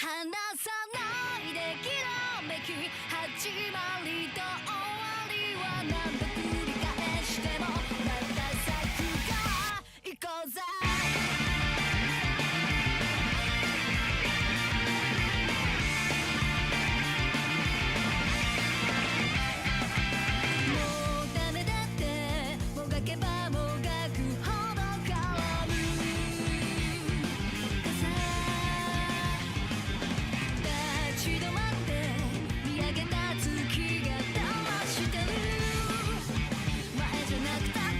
離さないできらめき始まりと終わりは何度繰り返してもまた咲くから行こうぜもうダメだってもがけばもがくほど変わる立ち止まって見上げた月が騙してる前じゃなくた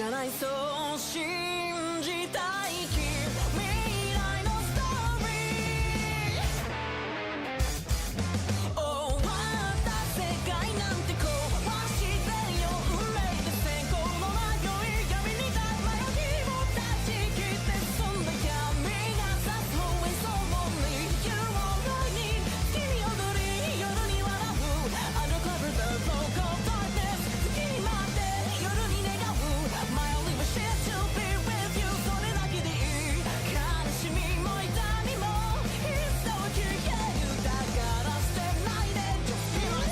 じゃないそう信じたい未来のストーリー終わった世界なんて壊してよ運命で先行の迷い闇にたまよぎも断ち切って済んだ闇が差す方へそうに You are right 月に踊り夜に笑う Undercover the vocal darkness 月に待って夜に願う My only wish is to be with you それだけでいい悲しみも痛みもいつかは消えるだから捨てないで Just feel it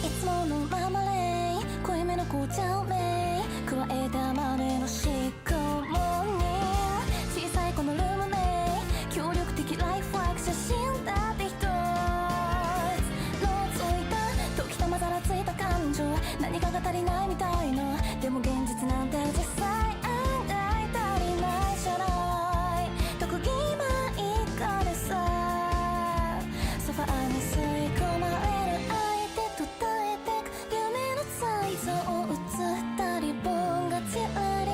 いつものままで濃いめの紅茶を加えたまでの思考に小さいこのルームで協力的ライフワーク写真だって一つのついた時たまざらついた感情何かが足りないみたいなでも現実なんて実際案外足りないじゃない特技マイカでさソファーに吸い込まれる相手と耐えてく夢の残像を映ったリボンがチラリ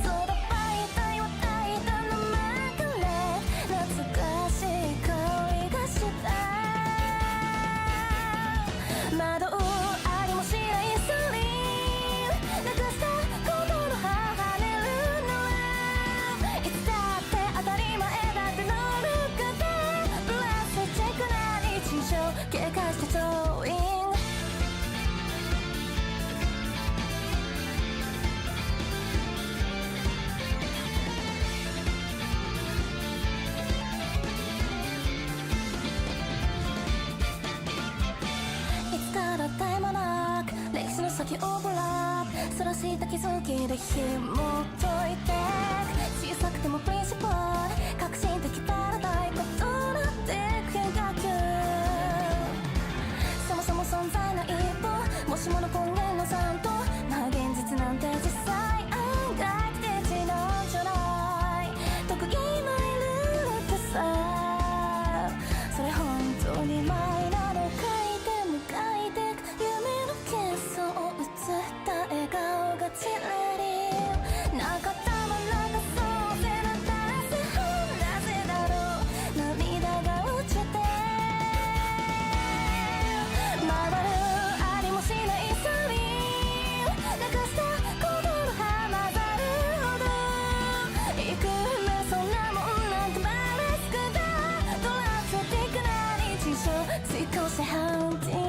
そうだバイタイを抱いたのまから懐かしい香りがした窓をありもしないスリーなくした心はねるならいつだって当たり前だって乗るからプラスチックな日常警戒して遠いいつから絶え間なく歴史の先オーバーラップそらした気づきで紐解いて小さくてもプリンシパル革新的パラダイムとなってく変化球そもそも存在の一歩もしもの根源の残党まあ現実なんて実際案外不定地なんじゃない特技マイルールってさそれ本当にマイなの書いても書いてく夢の幻想を映った笑顔がチラリなかったまなかそうせなったらせなぜだろう涙が落ちて回るありもしないサビなくした心は混ざるほどいくらそんなもんなんてマレスクだドラスティックな日常追加してハンティング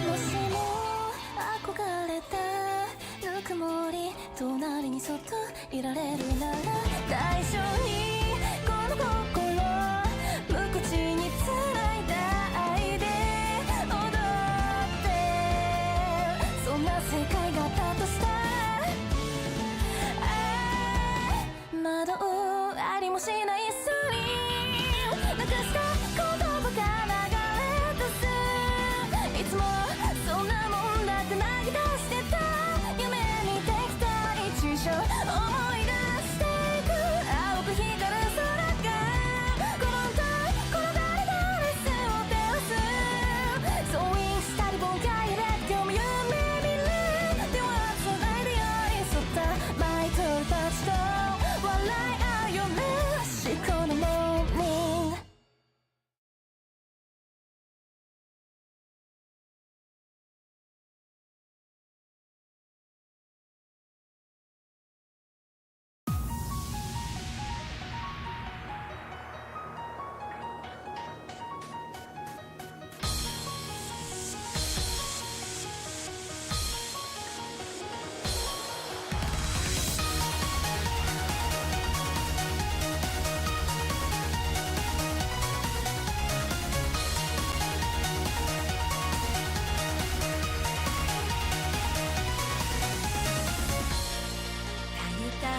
もしも憧れたぬくもり隣にそっといられるなら大丈夫にこの心無口につないだ愛で踊ってそんな世界があったとしたら窓をありもしないスリーなくした言葉が流れ出すいつもそんなもんだって泣き出してた夢見てきた日常思い出していく青く光る空が転んだ転がりがレスを照らすそうインしたリボンが揺れて今日も夢見る手はつないで寄り添ったマイクたちと笑い合うよね至高のモーニング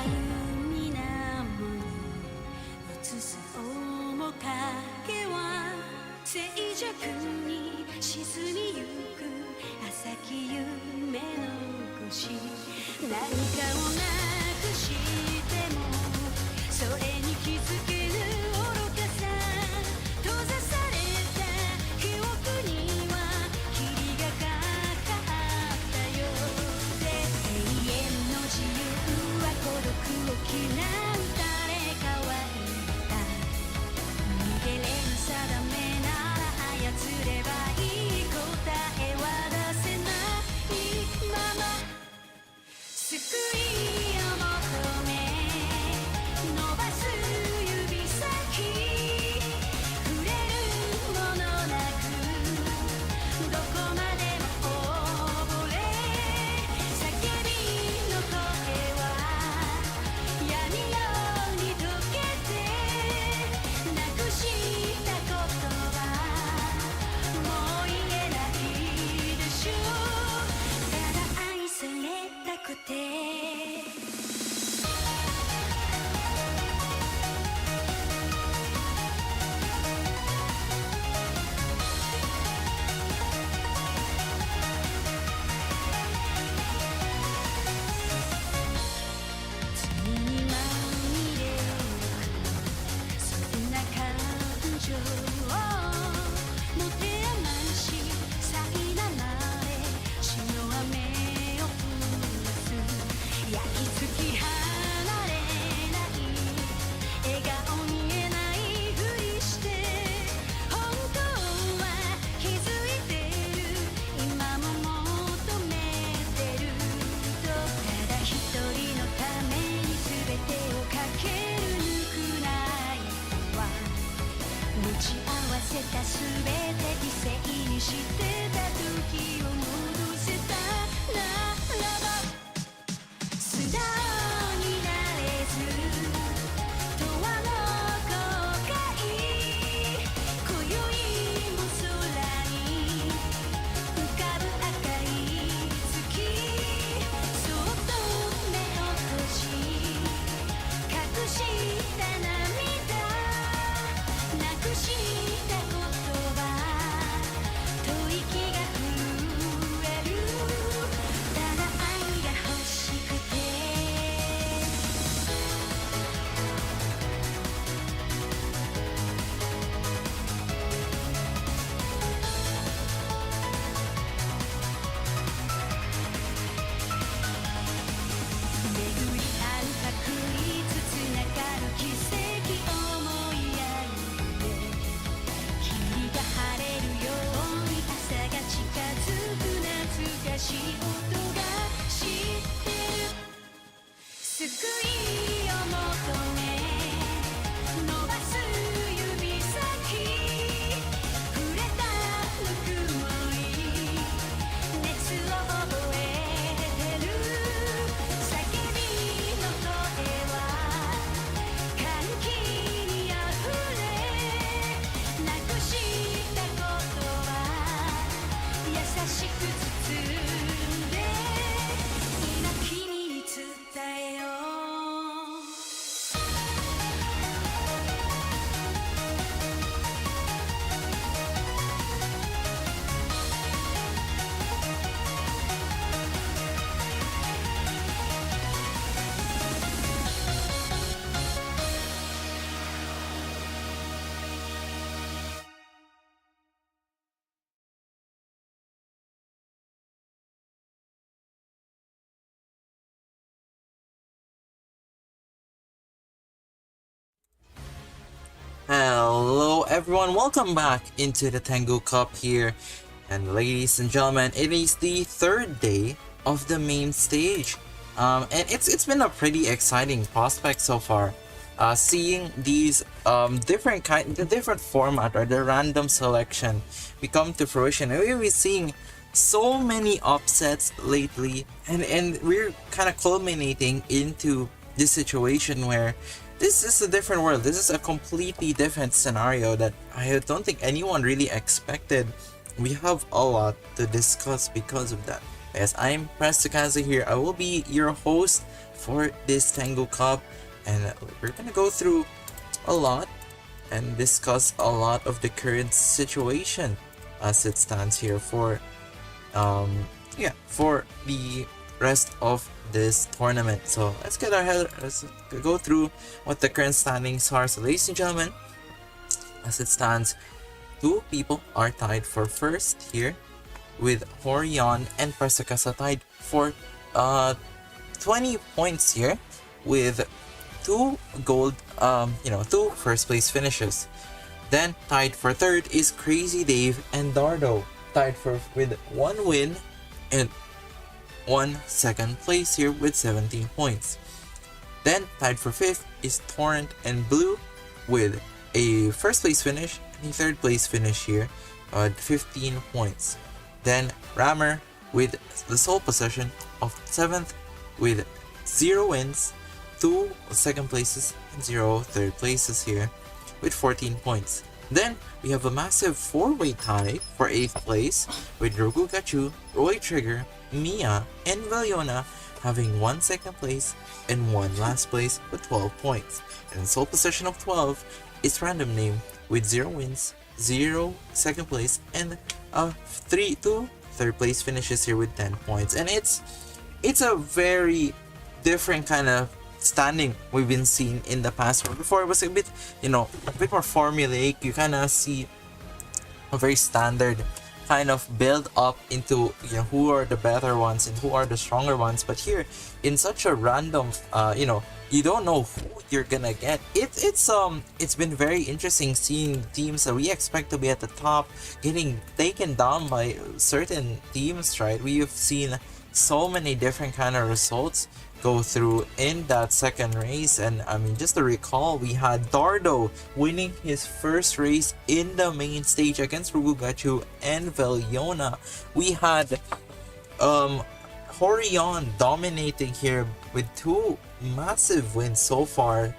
海なもに映す面影は静寂に沈みゆく浅き夢の星何かをなくしてもそれに気づけぬ愚かさ閉ざされた記憶には霧がかかったよで永遠の自由は孤独を嫌う誰かは言った逃げれぬ定めなら操ればいい答えは出せないまま救いを求め伸ばす指先触れるものなくどこまでも溺れ叫びの声は闇夜に溶けてなくしたことはもう言えないでしょうただ愛されたくて罪にまみれゆくそんな感情を持て余し苛まれ血の雨を降らす焼き付き離れない笑顔見えないふりして本当は気づいてる今も求めてるとただ一人のために全てをかけるぬくないは持ち合わせた全て犠牲にしてた時を戻せたならば素直になれず永遠の後悔今宵も空に浮かぶ赤い月そっと目を閉じ隠した涙なくした言葉吐息が震えるただ愛が欲しくて巡り合う確率つながる奇跡思いやる霧が晴れるように朝が近づく懐かしい音が知ってる救いを求め伸ばす指先触れたぬくもり熱を覚えてる叫びの声は歓喜にあふれなくしたことは優しく包んで今君に伝えようHello everyone, welcome back into the Tengu Cup here. And ladies and gentlemen, it is the third day of the main stage. And it's been a pretty exciting prospect so far. Seeing these the different format or the random selection become to fruition. And we've been seeing so many upsets lately, and we're kind of culminating into this situation where this is a different world. This is a completely different scenario that I don't think anyone really expected. We have a lot to discuss because of that. As I'm Tsukasa here, I will be your host for this Tengu Cup, and we're gonna go through a lot and discuss a lot of the current situation as it stands here for for the rest of this tournament. So let's go through what the current standings are. So ladies and gentlemen, as it stands, two people are tied for first here, with Horion and Tsukasa tied for 20 points here, with two gold, two first place finishes. Then tied for third is Crazy Dave and Dardo, tied with one win and one second place here with 17 points. Then tied for fifth is Torrent and Blue with a first place finish and a third place finish here at 15 points. Then Rammer with the sole possession of 7th with 0 wins, 2 second places and 0 third places here with 14 points. Then we have a massive 4-way tie for 8th place with Hakugyokurou, Roy Trigger, Mia, and Valiona having 1 second place and 1 last place with 12 points. And in sole possession of 12 is Random Name with 0 wins, 0 second place, and 2 third place finishes here with 10 points. And it's a very different kind of standing we've been seeing in the past. Where before it was a bit more formulaic. You kind of see a very standard kind of build up into who are the better ones and who are the stronger ones. But here, in such a random, you don't know who you're gonna get. It's been very interesting seeing teams that we expect to be at the top getting taken down by certain teams, right? We have seen so many different kind of results go through in that second race. And I mean, just to recall, we had Dardo winning his first race in the main stage against Hakugyokurou and Valiona. We had Horion dominating here with 2 massive wins so far.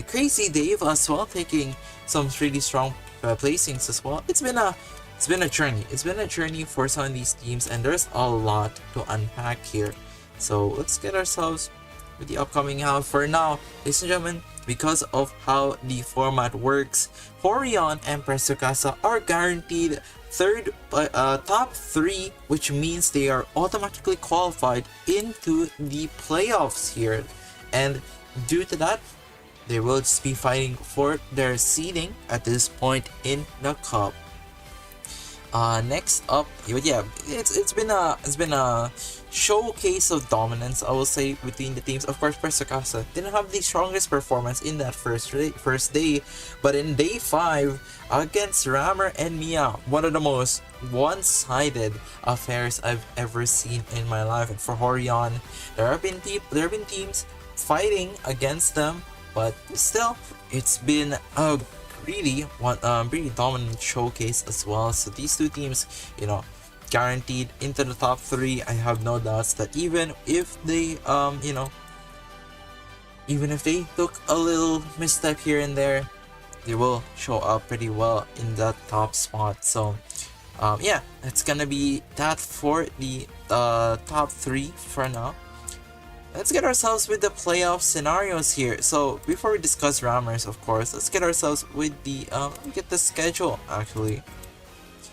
Crazy Dave as well taking some really strong placings as well. It's been a journey. It's been a journey for some of these teams, and there's a lot to unpack here. So let's get ourselves with the upcoming half. For now, ladies and gentlemen, because of how the format works, Horion and Tsukasa are guaranteed top 3, which means they are automatically qualified into the playoffs here. And due to that, they will just be fighting for their seeding at this point in the cup. Next up, it's been a showcase of dominance, I will say, between the teams. Of course, Tsukasa didn't have the strongest performance in that first day, but in day 5 against Rammer and Mia, one of the most one-sided affairs I've ever seen in my life. And for Horion, there have been teams fighting against them, but still, it's been a really dominant showcase as well. So these two teams, guaranteed into the top 3. I have no doubts that even if they took a little misstep here and there, they will show up pretty well in that top spot. So it's gonna be that for the top 3 for now. Let's get ourselves with the playoff scenarios here. So before we discuss Rammers, of course, let's get ourselves with the get the schedule actually.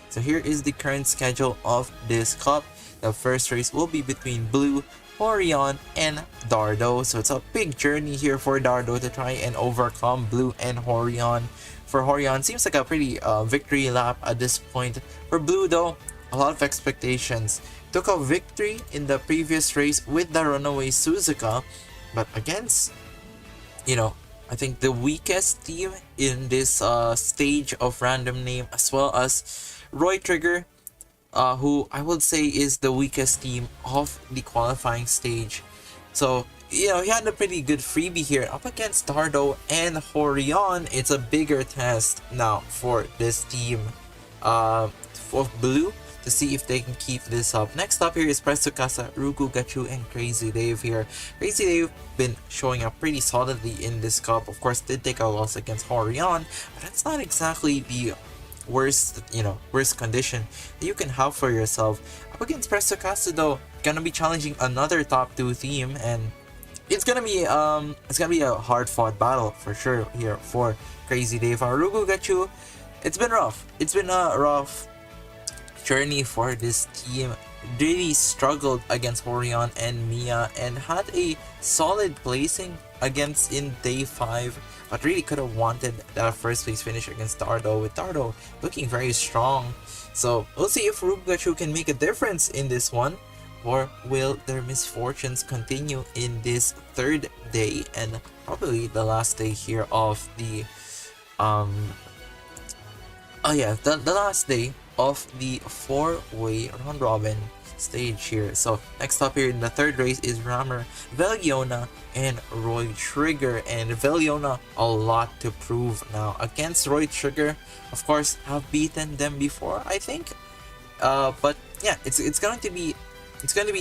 So here is the current schedule of this cup. The first race will be between Blue, Horion, and Dardo. So it's a big journey here for Dardo to try and overcome Blue and Horion. For Horion, seems like a pretty victory lap at this point. For Blue though, a lot of expectations. Took a victory in the previous race with the runaway Suzuka, but against, I think the weakest team in this stage of Random Name, as well as Roy Trigger, who I would say is the weakest team of the qualifying stage. So, he had a pretty good freebie here up against Dardo and Horion. It's a bigger test now for this team for Blue, to see if they can keep this up. Next up here is Tsukasa, Hakugyokurou, and Crazy Dave here. Crazy Dave been showing up pretty solidly in this cup. Of course, did take a loss against Horion, but that's not exactly the worst condition that you can have for yourself. Up against Tsukasa though, gonna be challenging another top 2 team, and it's gonna be a hard fought battle for sure here for Crazy Dave. Rugugachu, it's been rough. It's been a rough journey for this team. Really struggled against Horion and Mia and had a solid placing against in day 5, but really could have wanted that first place finish against Dardo, with Dardo looking very strong. So we'll see if Rugachu can make a difference in this one, or will their misfortunes continue in this third day and probably the last day here of the the last day of the 4-way round robin stage here. So next up here in the third race is Rammer, Veliona, and Roy Trigger. And Veliona, a lot to prove now against Roy Trigger. Of course, have beaten them before, I think. But yeah, it's going to be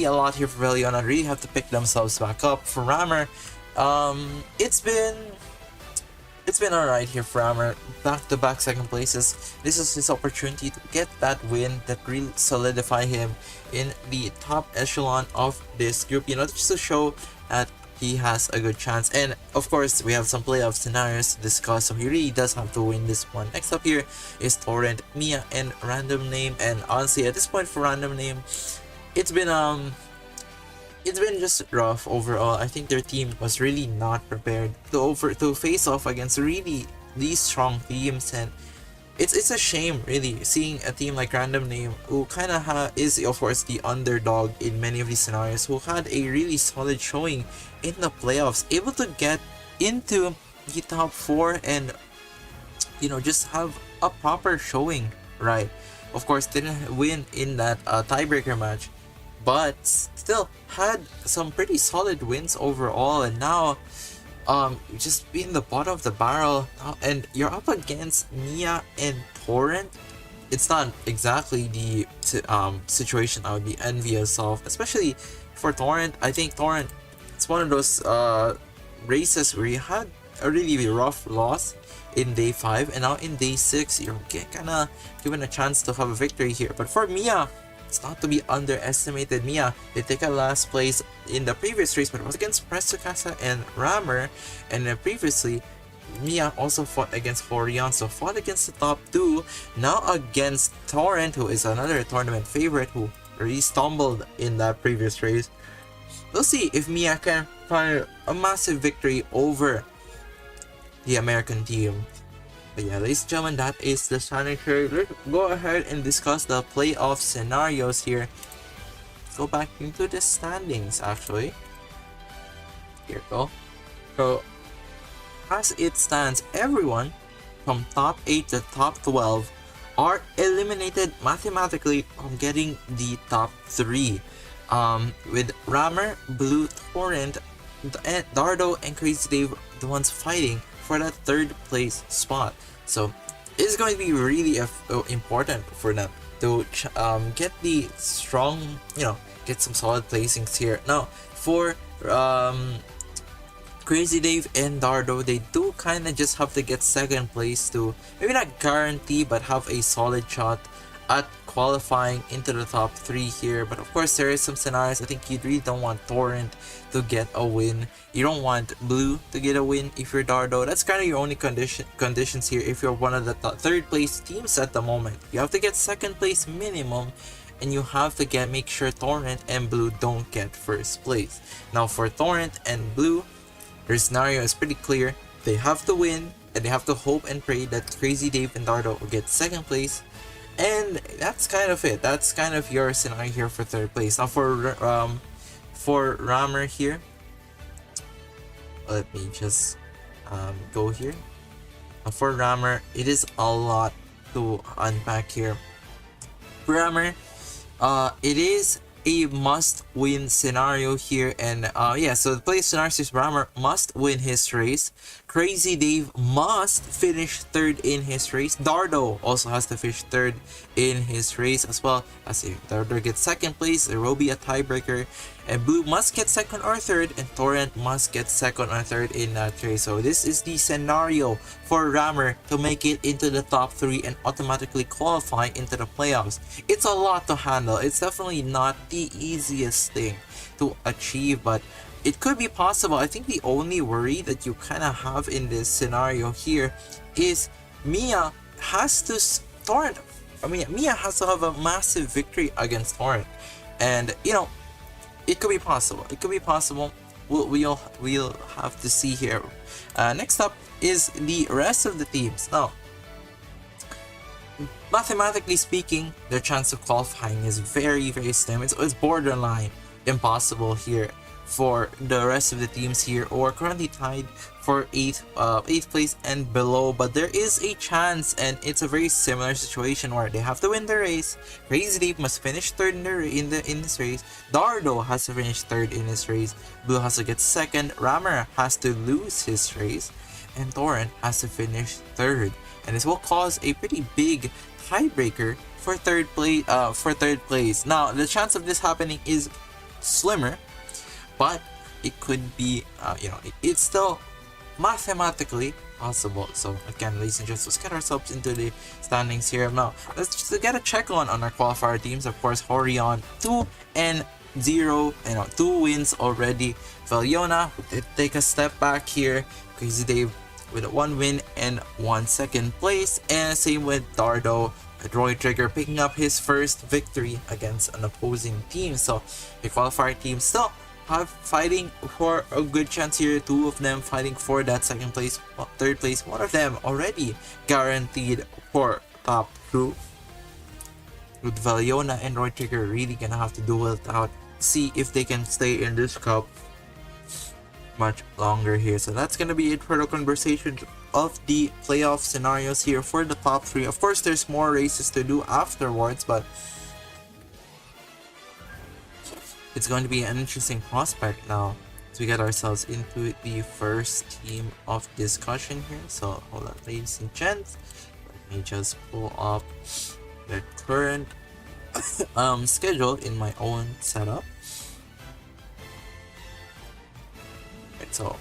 a lot here for Veliona. Really have to pick themselves back up. For Rammer, it's been alright here for Rammer. Back-to-back second places. This is his opportunity to get that win that really solidify him in the top echelon of this group. You know, just to show that he has a good chance. And of course, we have some playoff scenarios to discuss, so he really does have to win this one. Next up here is Torrent, Mia, and Random Name. And honestly, at this point for Random Name, it's been just rough overall. I think their team was really not prepared to face off against really these strong teams, and it's a shame really seeing a team like Random Name, who kind of is of course the underdog in many of these scenarios, who had a really solid showing in the playoffs, able to get into the top 4 and just have a proper showing, right? Of course, didn't win in that tiebreaker match, but still had some pretty solid wins overall. And now just being the bottom of the barrel, and you're up against Mia and Torrent. It's not exactly the situation I would be envious of, especially for Torrent. I think Torrent, it's one of those races where you had a really rough loss in day 5, and now in day 6 you're kind of given a chance to have a victory here. But for Mia, it's not to be underestimated. Mia did take a last place in the previous race, but it was against Tsukasa and Rammer. And previously, Mia also fought against Horion, so fought against the top 2. Now against Torrent, who is another tournament favorite, who really stumbled in that previous race. We'll see if Mia can find a massive victory over the American team. But yeah, ladies and gentlemen, that is the standing here. Let's go ahead and discuss the playoff scenarios here. Let's go back into the standings actually. Here we go. So as it stands, everyone from top 8 to top 12 are eliminated mathematically from getting the top 3. With Rammer, Blue, Torrent, Dardo, and Crazy Dave the ones fighting for that 3rd place spot. So it's going to be really important for them to get the strong, get some solid placings here. Now for Crazy Dave and Dardo, they do kind of just have to get 2nd place to maybe not guarantee, but have a solid shot at qualifying into the top 3 here. But of course, there is some scenarios. I think you really don't want Torrent to get a win. You don't want Blue to get a win if you're Dardo. That's kind of your only conditions here if you're one of the 3rd place teams at the moment. You have to get 2nd place minimum, and you have to make sure Torrent and Blue don't get 1st place. Now for Torrent and Blue, their scenario is pretty clear. They have to win, and they have to hope and pray that Crazy Dave and Dardo will get 2nd place. And that's kind of it. That's kind of your scenario here for 3rd place. Now for Rammer here, let me just go here. For Rammer, it is a lot to unpack here. For Rammer, it is a must-win scenario here, and so the play scenario is Rammer must win his race. Crazy Dave must finish 3rd in his race. Dardo also has to finish 3rd in his race as well. As if Dardo gets 2nd place, there will be a tiebreaker, and Blue must get 2nd or 3rd, and Torrent must get 2nd or 3rd in that race. So this is the scenario for Rammer to make it into the top 3 and automatically qualify into the playoffs. It's a lot to handle. It's definitely not the easiest thing to achieve, but it could be possible. I think the only worry that you kind of have in this scenario here is Mia has to Torrent. I mean, Mia has to have a massive victory against Torrent, and you know, it could be possible. It could be possible. We'll have to see here. Next up is the rest of the teams. Now, mathematically speaking, their chance of qualifying is very, very slim. It's borderline impossible here for the rest of the teams here, or currently tied for 8th place and below. But there is a chance, and it's a very similar situation where they have to win the race. Crazy Deep must finish third in this race. Dardo has to finish third in this race. Blue has to get second. Rammer has to lose his race, and Torrent has to finish third. And this will cause a pretty big tiebreaker for third place. Now, the chance of this happening is slimmer, but it could be, it's still mathematically possible. So again, ladies and gents, let's get ourselves into the standings here. Now, let's just get a check on our qualifier teams. Of course, Horion 2-0, 2 wins already. Valiona did take a step back here. Crazy Dave with 1 win and 1 second place, and same with Dardo. Roy Trigger picking up his first victory against an opposing team. So the qualifier team still have fighting for a good chance here. 2 of them fighting for that second place, third place. 1 of them already guaranteed for top 2. With Valiona and Roy Trigger really gonna have to duel it out, see if they can stay in this cup much longer here. So that's gonna be it for the conversation of the playoff scenarios here for the top 3. Of course, there's more races to do afterwards, but it's going to be an interesting prospect now as we get ourselves into the first team of discussion here. So hold on, ladies and gents, let me just pull up the current schedule in my own setup. Right, so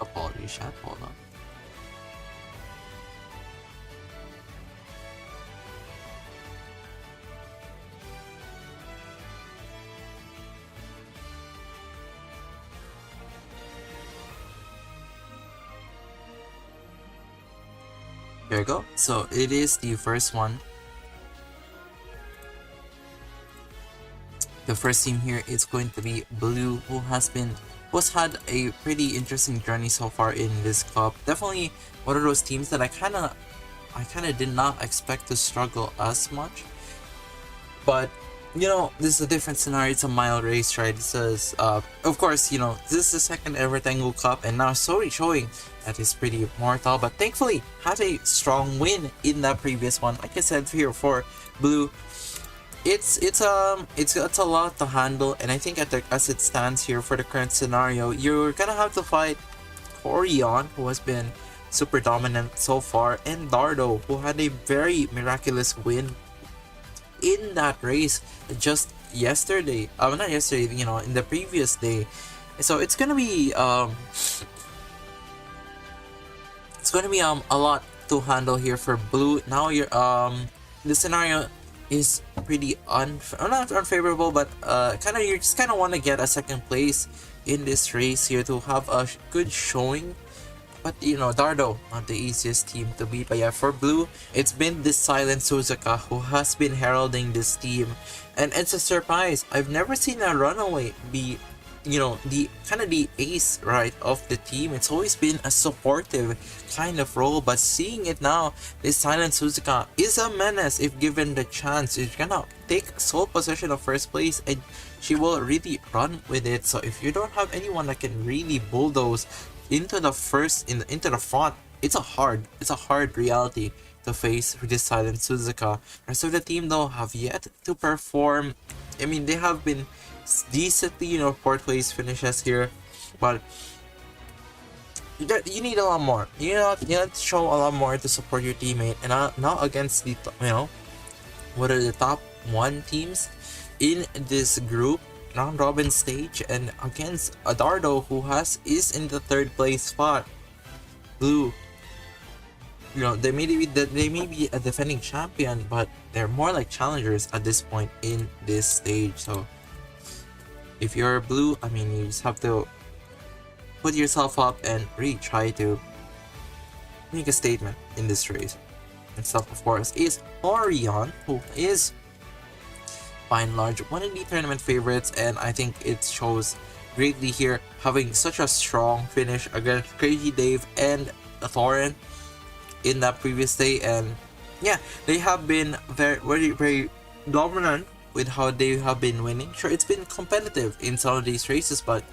apologies, chat, hold on. There we go. So it is the first one. The first team here is going to be Blue, who's had a pretty interesting journey so far in this cup. Definitely one of those teams that I kind of did not expect to struggle as much. But you know, this is a different scenario. It's a mile race, right? This is of course, you know, this is the second ever Tengu Cup, and now Sori showing that is pretty mortal, but thankfully had a strong win in that previous one. Like I said here for Blue, it's a lot to handle, and I think as it stands here for the current scenario, you're gonna have to fight Horion, who has been super dominant so far, and Dardo, who had a very miraculous win in that race just yesterday. Not yesterday, you know, in the previous day. So it's gonna be a lot to handle here for Blue. Now you're the scenario is pretty not unfavorable, but you just kind of want to get a second place in this race here to have a good showing. But you know, Dardo, not the easiest team to beat. But yeah, for Blue, it's been this silent Suzuka who has been heralding this team, and it's a surprise. I've never seen a runaway be, you know, the ace, right, of the team. It's always been a supportive kind of role, but seeing it now, this silent Suzuka is a menace if given the chance. She's gonna take sole possession of first place, and she will really run with it. So if you don't have anyone that can really bulldoze into the front, it's a hard reality to face with this silent Suzuka. The rest of the team though have yet to perform. I mean, they have been decently, you know, 4th place finishes here, but you need a lot more. You need to show a lot more to support your teammate, and now against the, you know, what are the top 1 teams in this group, round robin stage and against a Dardo who is in the third place spot. Blue, they may be a defending champion, but they're more like challengers at this point in this stage. So if you're blue, I mean, you just have to put yourself up and really try to make a statement in this race. Next up, of course, is Orion, who is by and large one of the tournament favorites, and I think it shows greatly here, having such a strong finish against Crazy Dave and Thorin in that previous day. And yeah, they have been very dominant with how they have been winning. Sure, it's been competitive in some of these races, but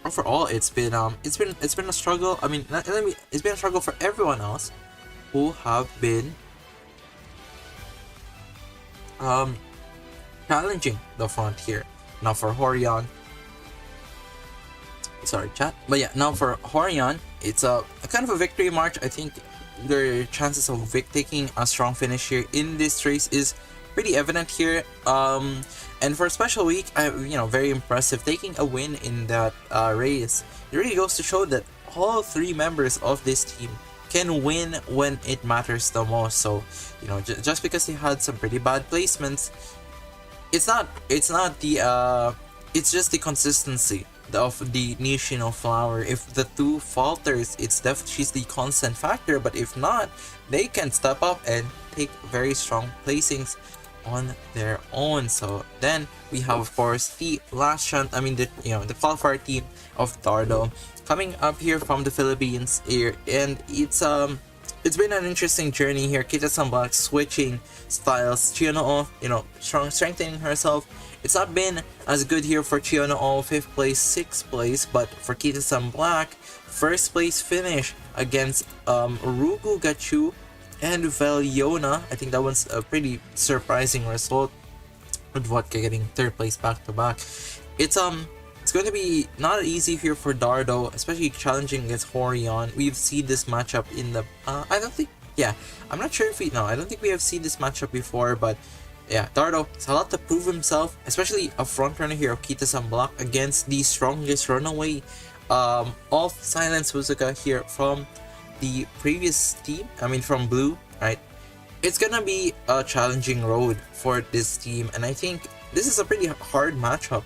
overall it's been a struggle. I mean, it's been a struggle for everyone else who have been challenging the front here. Now for Horion, sorry chat, but yeah, now for Horion, it's a kind of a victory march. I think their chances of taking a strong finish here in this race is pretty evident here. And for a special week, very impressive, taking a win in that race. It really goes to show that all three members of this team can win when it matters the most. So just because they had some pretty bad placements, it's just the consistency of the Nishino flower. If the two falters, she's the constant factor, but if not, they can step up and take very strong placings on their own. So then we have, of course, the last chance, the qualifier team of Dardo coming up here from the Philippines here, and it's been an interesting journey here. Kita-san Black switching styles, Chionoo, strengthening herself. It's not been as good here for Chionoo, 5th place, 6th place, but for Kita-san Black, 1st place finish against Urugu Gachu and Veliona. I think that was a surprising result with Vodka getting 3rd place back to back. It's going to be not easy here for Dardo, especially challenging against Horion. We've seen this matchup in the I'm not sure if I don't think we have seen this matchup before, but yeah, Dardo has a lot to prove himself, especially a front runner here of Kita-san Black against the strongest runaway of Silent Suzuka here from the previous team, from Blue, right? It's gonna be a challenging road for this team, and I think this is a pretty hard matchup,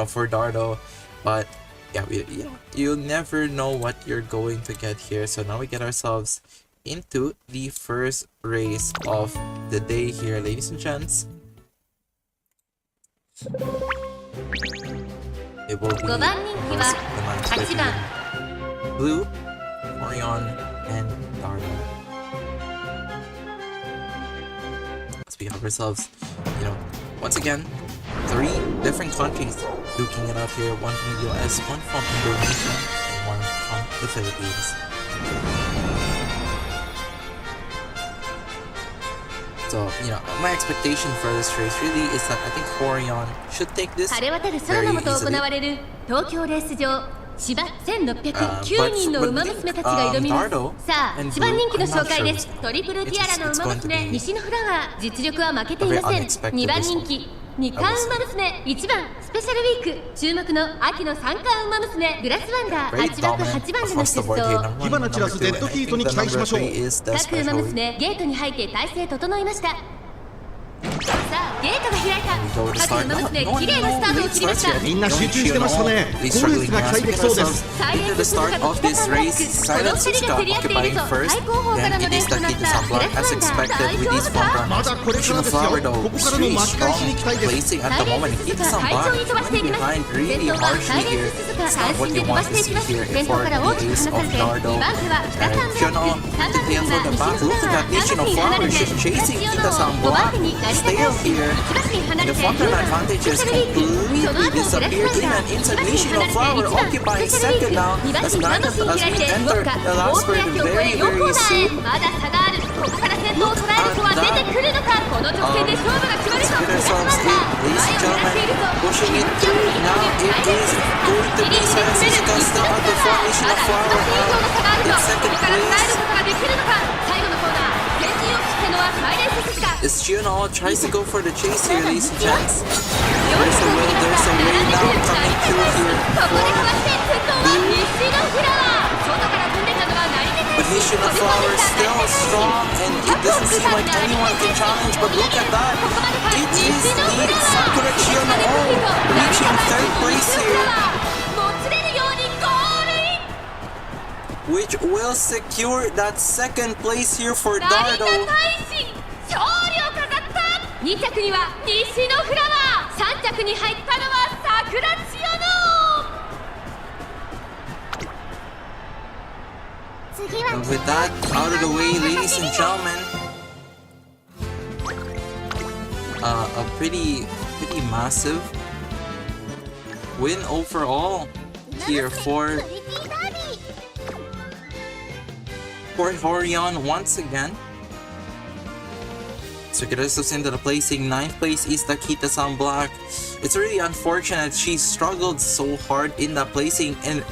for Dardo. But yeah, you'll never know what you're going to get here. So now we get ourselves into the first race of the day here, ladies and gents. It will be Blue, Orion, and Dardo. Let's we have ourselves, once again, 3 different countries duking it out here. One from the US, one from Indonesia, and one from the Philippines. So, my expectation for this race really is that I think Horion should take this very easily. 芝1609人の馬娘たちが挑みます。さあ、1番人気の紹介です。トリプルティアラの馬娘、西のフラワー、実力は負けていません。2番人気、二冠馬娘、1番、スペシャルウィーク、注目の秋の三冠馬娘、グラスワンダー、8枠8番での出走。火花散らすデッドヒートに期待しましょう。各馬娘、ゲートに入って体勢整いました。さあ、ゲートが開いた。各馬娘、綺麗なスタートを切りました。みんな集中してましたね。好レースが期待できそうです。Into the start of this race, Silent Suzuka occupying first, then it is Kita-san Black as expected with these front runners. Nishino Flower though, really strong placing at the moment. Kita-san Black running behind really harshly here. It's not what you want to see here for the ace of Dardo. And Chionoo with the tail for the back. Look at that, Nishino Flower just chasing Kita-san Black. Stale here. And the front runner advantage is completely disappeared. Kinen into Nishino Flower occupying second now as we enter the last spurt very soon. Look at that. Let's get ourselves in, ladies and gentlemen, pushing it through. Now it is going to be Silent Suzuka still at the front. Nishino Flower in second place. As Chiono tries to go for the chase here, ladies and gents. There's a way now coming through here but Nishino Flower is still strong and it doesn't seem like anyone can challenge, but look at that. It is the Sakura Chiono reaching 3rd place here, which will secure that 2nd place here for Dardo. 2着には西のフラワー、3着に入ったのは桜千代の。 And with that out of the way, ladies and gentlemen, a pretty massive win overall here for Horion once again. So get us into the placing. 9th place is Takita-san Black. It's really unfortunate she struggled so hard in that placing, and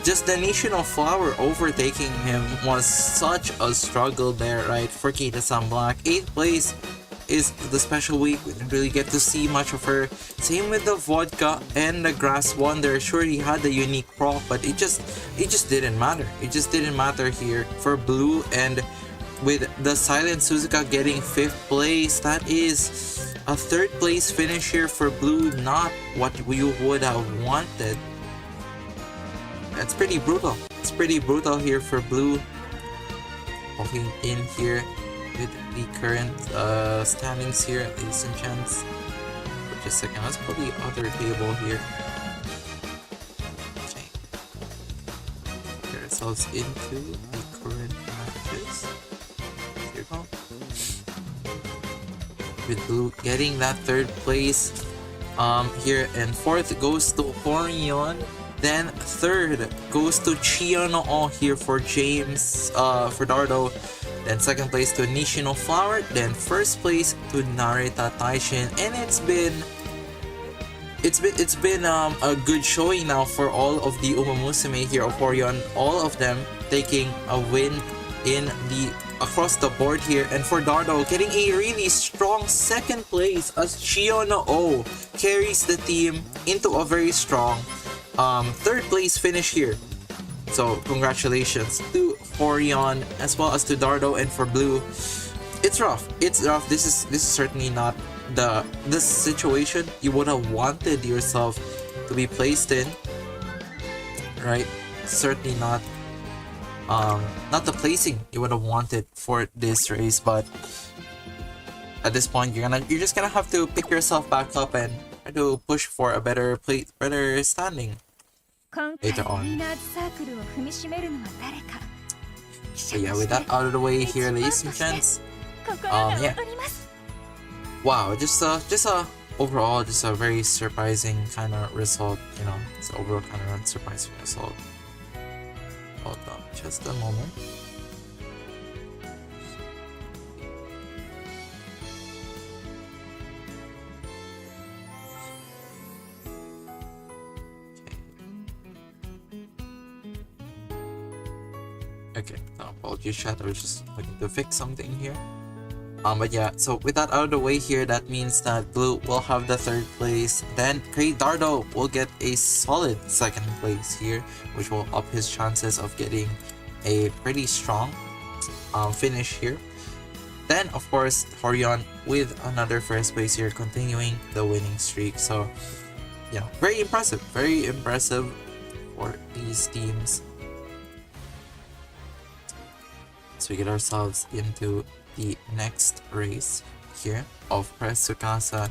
just the Nishino Flower overtaking him was such a struggle there, right, for Kita-san Black. 8th place is the special week. We didn't really get to see much of her. Same with the Vodka and the Grass Wonder. Sure, he had the unique proc, but it just didn't matter. It just didn't matter here for Blue, and with the Silent Suzuka getting 5th place, that is a 3rd place finish here for Blue, not what we would have wanted. That's pretty brutal. It's pretty brutal here for Blue. Walking in here with the current standings here, ladies and gents. For just a second, let's put the other table here. Okay. Get ourselves into the current matches. Here we go. With Blue getting that 3rd place here, and 4th goes to Horion. Then 3rd goes to Chiono here for James, for Dardo. Then 2nd place to Nishino Flower. Then 1st place to Narita Taishin. And it's been a good showing now for all of the Umamusume here of Horion. All of them taking a win in the across the board here. And for Dardo, getting a really strong 2nd place as Chiono carries the team into a very strong 3rd place finish here. So congratulations to Horion as well as to Dardo. And for Blue, it's rough. It's rough. This is certainly not the situation you would have wanted yourself to be placed in, right? Certainly not the placing you would have wanted for this race, but at this point you're just gonna have to pick yourself back up and try to push for a better standing later on. So yeah, with that out of the way here, ladies and gents, yeah, wow, just a overall just a very surprising kind of result, you know. It's overall kind of surprising result. Hold on just a moment. Okay, no, apologies chat, I was just looking to fix something here. But yeah, so with that out of the way here, that means that Blue will have the 3rd place. Then Dardo will get a solid 2nd place here, which will up his chances of getting a pretty strong finish here. Then of course Horion with another 1st place here, continuing the winning streak. So yeah, very impressive for these teams. So we get ourselves into the next race here of Press Tsukasa,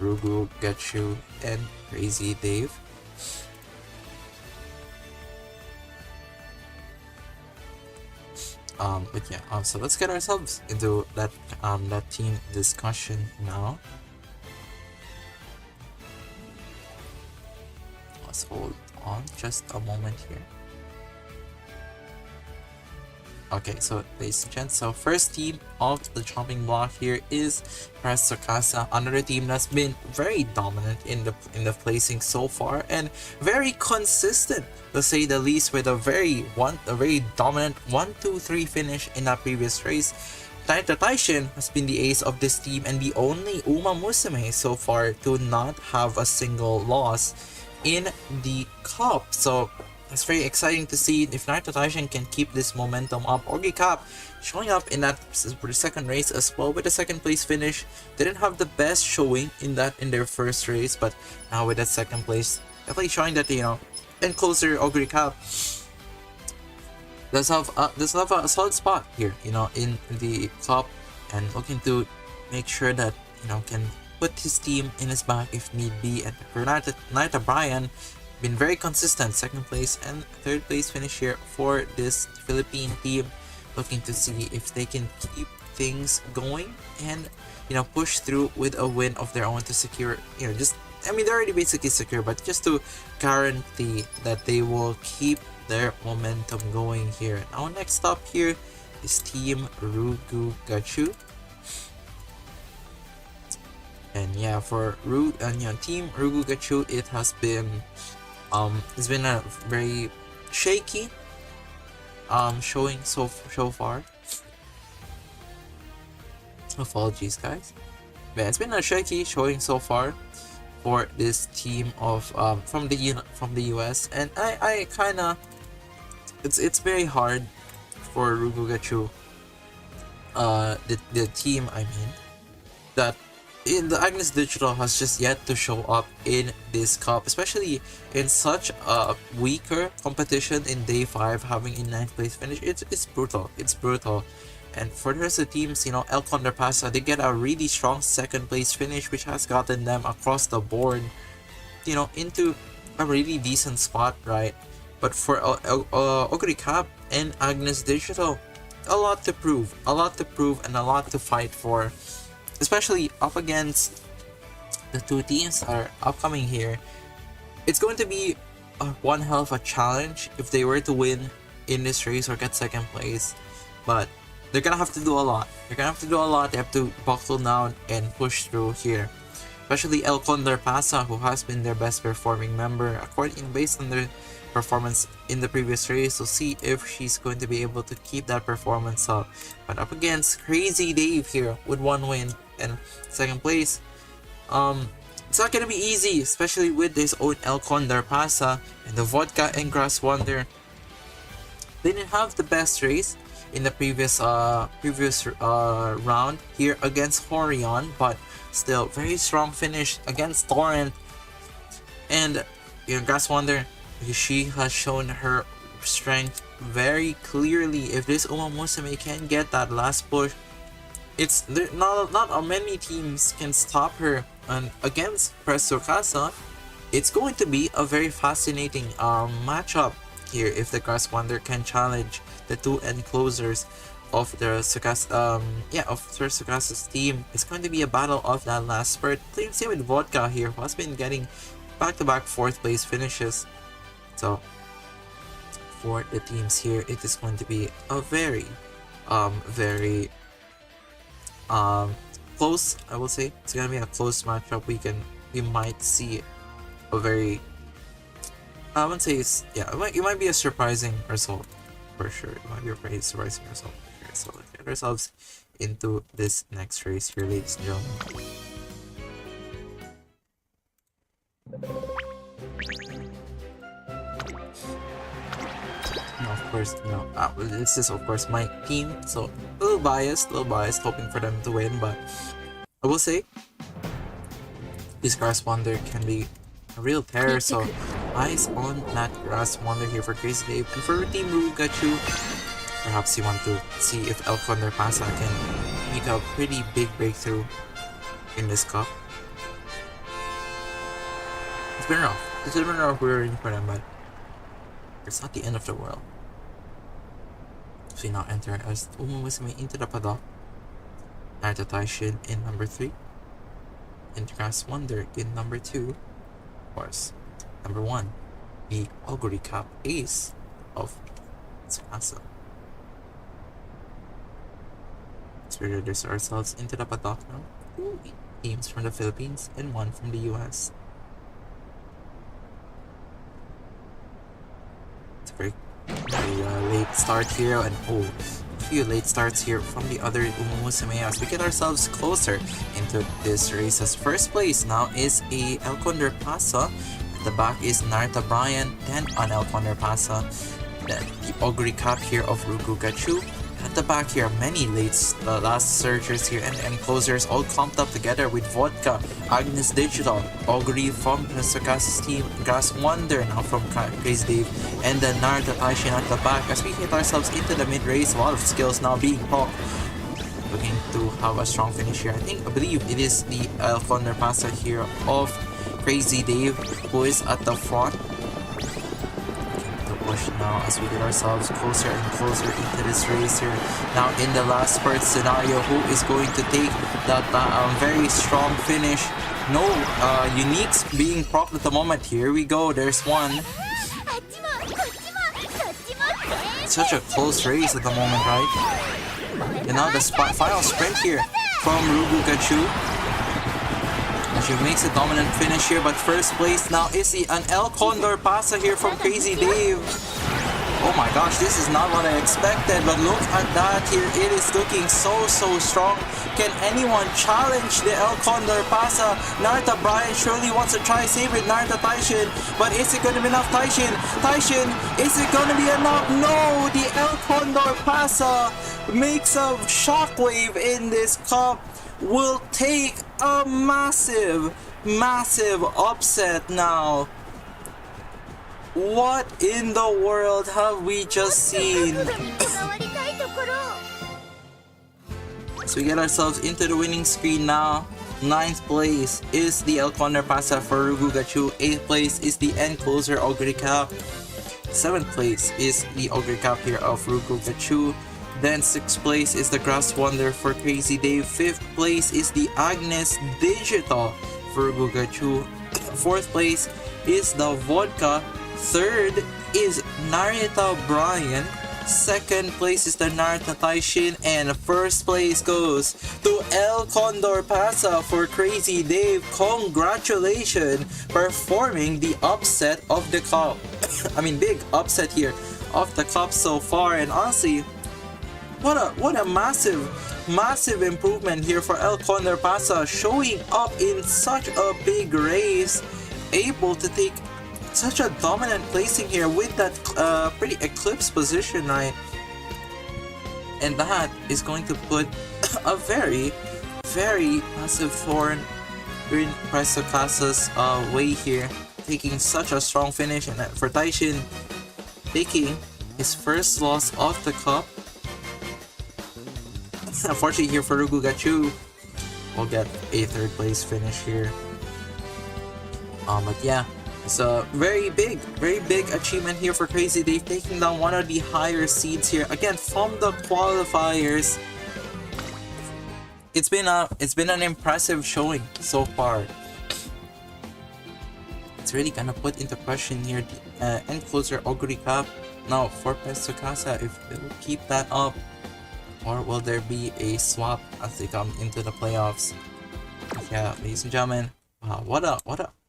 Rugu, Getchu, and Crazy Dave. But yeah, so let's get ourselves into that team discussion now. Let's hold on just a moment here. Okay, so ladies and gents, so first team of the chopping block here is Press Tsukasa, another team that's been very dominant in the placing so far and very consistent, to say the least, with a very dominant 1-2-3 finish in that previous race. Taito Taishin has been the ace of this team and the only Umamusume so far to not have a single loss in the cup. So it's very exciting to see if Naruto Taishin can keep this momentum up. Ogi Cup showing up in that second race as well with a second place finish. Didn't have the best showing in their first race, but now with that second place, definitely showing that, you know, and closer Ogre Cup does have a solid spot here, you know, in the cup, and looking to make sure that, you know, can put his team in his back if need be. And for Naita Bryan, been very consistent, second place and third place finish here for this Philippine team, looking to see if they can keep things going and, you know, push through with a win of their own to secure, you know, just, I mein, they're already basically secure, but just to guarantee that they will keep their momentum going here. Now next up here is Team Rugugachu. And yeah, for Team Rugugachu, it has been it's been a very shaky showing so far. Apologies, guys. But it's been a shaky showing so far for this team of from the US, and I kind of, it's very hard for Rugugachu, the team, I mean, that in the Agnes Digital has just yet to show up in this cup, especially in such a weaker competition in day 5, having a 9th place finish. It's brutal. And for the rest of the teams, you know, El Condorpasa, they get a really strong second place finish, which has gotten them across the board, you know, into a really decent spot, right? But for Ogre Cap and Agnes Digital, a lot to prove and a lot to fight for, especially up against the two teams that are upcoming here. It's going to be one hell of a challenge if they were to win in this race or get second place, but they're gonna have to do a lot. They have to buckle down and push through here. Especially El Condorpasa, who has been their best performing member based on their performance in the previous race. So see if she's going to be able to keep that performance up. But up against Crazy Dave here with 1 win and second place, it's not gonna be easy, especially with this own El Condorpasa and the Vodka and Grass Wonder. They didn't have the best race in the previous round here against Horion, but still very strong finish against Torrent. And, you know, Grass Wonder, she has shown her strength very clearly. If this Umamusume can get that last push, it's not many teams can stop her. And against Tsukasa, it's going to be a very fascinating matchup here if the Grass Wonder can challenge the two end closers of the Tsukasa's team. It's going to be a battle of that last spurt. Same with Vodka here, who has been getting back-to-back 4th place finishes. So for the teams here, it is going to be a very close, I will say. It's gonna be a close matchup. We might see a very, I wouldn't say it's, yeah, it might be a surprising result for sure. It might be a very surprising result for sure. So let's get ourselves into this next race here, ladies and gentlemen. Of course, you know, this is of course my team, so a little biased, hoping for them to win, but I will say this Grass Wonder can be a real terror, so eyes on that Grass Wonder here for Crazy Dave. And for Team Rugachu, perhaps you want to see if El Condorpasa can make a pretty big breakthrough in this cup. It's been rough, we're in for them, but it's not the end of the world. So we now enter as Umamusume into the paddock. Naruto Taishin in number 3. And Grass Wonder in number 2. Of course, number 1, the Ogre Cap ace of Tsukasa. Let's introduce ourselves into the paddock now. 2 teams from the Philippines and 1 from the US. It's a very late start here, and few late starts here from the other Umamusume as we get ourselves closer into this race. As first place now is a El Condor Pasa. At the back is Narita Bryan, then an El Condor Pasa. Then the Ogre Cap here of Rukugachu. At the back here, many last surgers here and closers all clumped up together with Vodka, Agnes Digital, Ogre from Tsukasa's team, Grass Wonder now from Crazy Dave, and then Narita Taishin at the back as we hit ourselves into the mid-race. A lot of skills now being popped. Looking to have a strong finish here. I believe it is the El Condor Pasa here of Crazy Dave who is at the front. Push now as we get ourselves closer and closer into this race here. Now in the last spurt scenario, who is going to take that very strong finish? No uniques being propped at the moment. Here we go, there's one. Such a close race at the moment, right? And now the final sprint here from Rukugachu. She makes a dominant finish here, but first place now is an El Condor Pasa here from Crazy Dave. Oh my gosh, this is not what I expected, but look at that here. It is looking so strong. Can anyone challenge the El Condor Pasa? Narita Bryan surely wants to try save with Narita Taishin, but is it going to be enough? Taishin, is it going to be enough? No, the El Condor Pasa makes a shockwave in this cup. Will take a massive upset now. What in the world have we just seen? So we get ourselves into the winning screen now. 9th place is the El Condor Pasa for Rukugachu. 8th place is the end closer Ogre Cap. 7th place is the Ogre Cap here of Rukugachu. Then 6th place is the Grass Wonder for Crazy Dave. 5th place is the Agnes Digital for Rukugachu. 4th place is the Vodka. 3rd is Narita Bryan. 2nd place is the Narita Taishin. And 1st place goes to El Condor Pasa for Crazy Dave. Congratulations performing the upset of the cup. Big upset here of the cup so far. And honestly, what a massive improvement here for El Condor Pasa, showing up in such a big race, able to take such a dominant placing here with that pretty eclipse position, right? And that is going to put a very massive thorn in Tsukasa's way here, taking such a strong finish, and for Taishin taking his first loss of the cup. Unfortunately here for Rukugachu, we'll get a 3rd place finish here. But yeah, it's a very big achievement here for Crazy Dave, taking down one of the higher seeds here again from the qualifiers. It's been an impressive showing so far. It's really gonna put into question here the end closer Ogre Cap now for Tsukasa, if they will keep that up. Or will there be a swap as they come into the playoffs? Yeah, ladies and gentlemen, wow, what a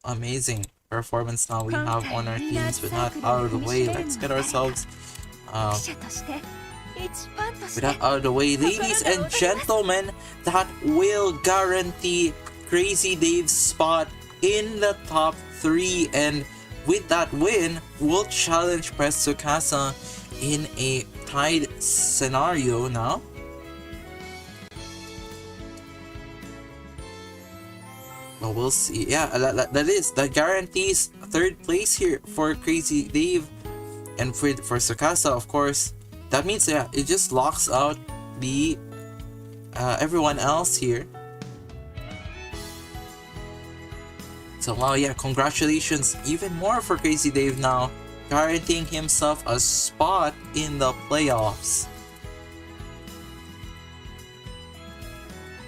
amazing performance now we have on our teams. With that out of the way, let's get ourselves with that out of the way, ladies and gentlemen, that will guarantee Crazy Dave's spot in the top 3, and with that win, will challenge Tsukasa in a tied scenario now. Well, we'll see. Yeah, that guarantees 3rd place here for Crazy Dave, and for Tsukasa, of course. That means, yeah, it just locks out the everyone else here. So wow, yeah, congratulations even more for Crazy Dave now, guaranteeing himself a spot in the playoffs.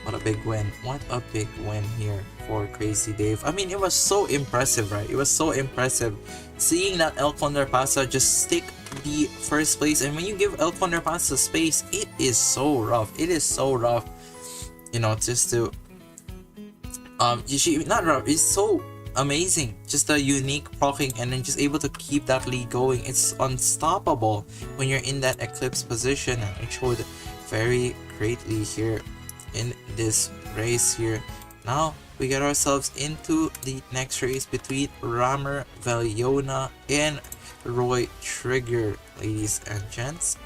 What a big win. What a big win here for Crazy Dave. It was so impressive, right? It was so impressive seeing that El Condor Pasa just stick the 1st place. And when you give El Condor Pasa space, it is so rough. It is so rough. Just to not rough. It's so amazing. Just a unique proccing and then just able to keep that lead going. It's unstoppable when you're in that Eclipse position, and it showed very greatly here in this race here. Now we get ourselves into the next race between Rammer Valiona and Roy Trigger, ladies and gents.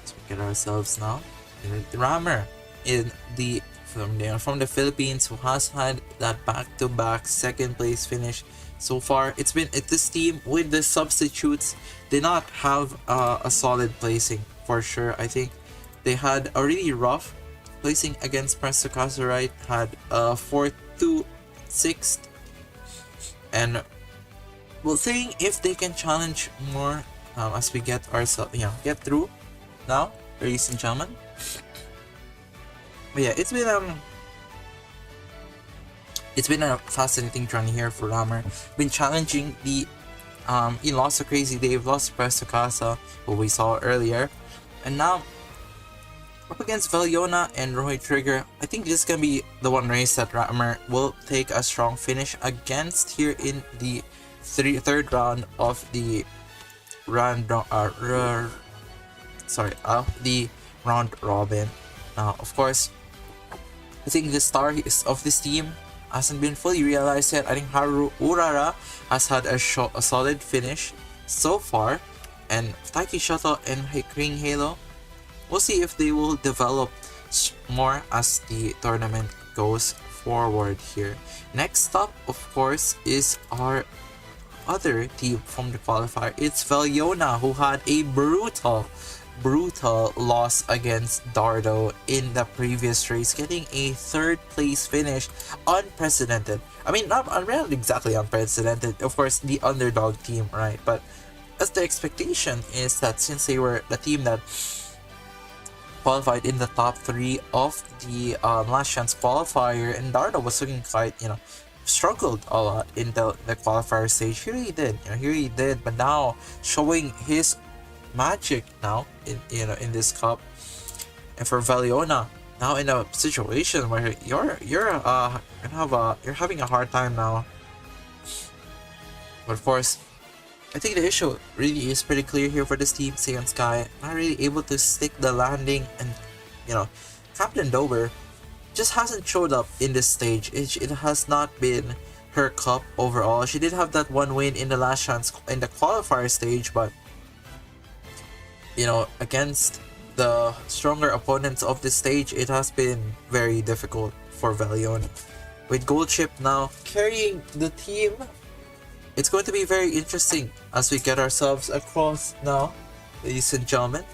So we get ourselves now in Rammer in the from the Philippines, who has had that back-to-back second place finish so far. This team with the substitutes did not have a solid placing for sure. I think they had a really rough placing against Tsukasa, right? Had 4th to 6th, and we'll see if they can challenge more as we get ourselves, get through now, ladies and gentlemen. But yeah, it's been a fascinating journey here for Rammer. Been challenging the he lost to Crazy Dave, lost to Tsukasa, who we saw earlier, and now up against Valiona and Roy Trigger. I think this is gonna be the one race that Rammer will take a strong finish against here in the third round of the round robin. Now, of course, I think the star of this team hasn't been fully realized yet. I think Haru Urara has had a solid finish so far, and Taiki Shoto and King Halo, we'll see if they will develop more as the tournament goes forward here. Next up, of course, is our other team from the qualifier. It's Valiona, who had a brutal loss against Dardo in the previous race, getting a 3rd place finish. Unprecedented. I mean, not exactly unprecedented, of course, the underdog team, right? But as the expectation is that since they were the team that qualified in the top 3 of the last chance qualifier, and Dardo was looking quite, struggled a lot in the qualifier stage. Here he did, but now showing his magic now in this cup. And for Valiona, now in a situation where you're having a hard time now. But of course, I think the issue really is pretty clear here for this team. Seiyon Sky not really able to stick the landing, and Captain Dober just hasn't showed up in this stage. It has not been her cup overall. She did have that one win in the last chance in the qualifier stage, but against the stronger opponents of this stage, it has been very difficult for Valiona. With Gold Chip now carrying the team, it's going to be very interesting as we get ourselves across now, ladies and gentlemen.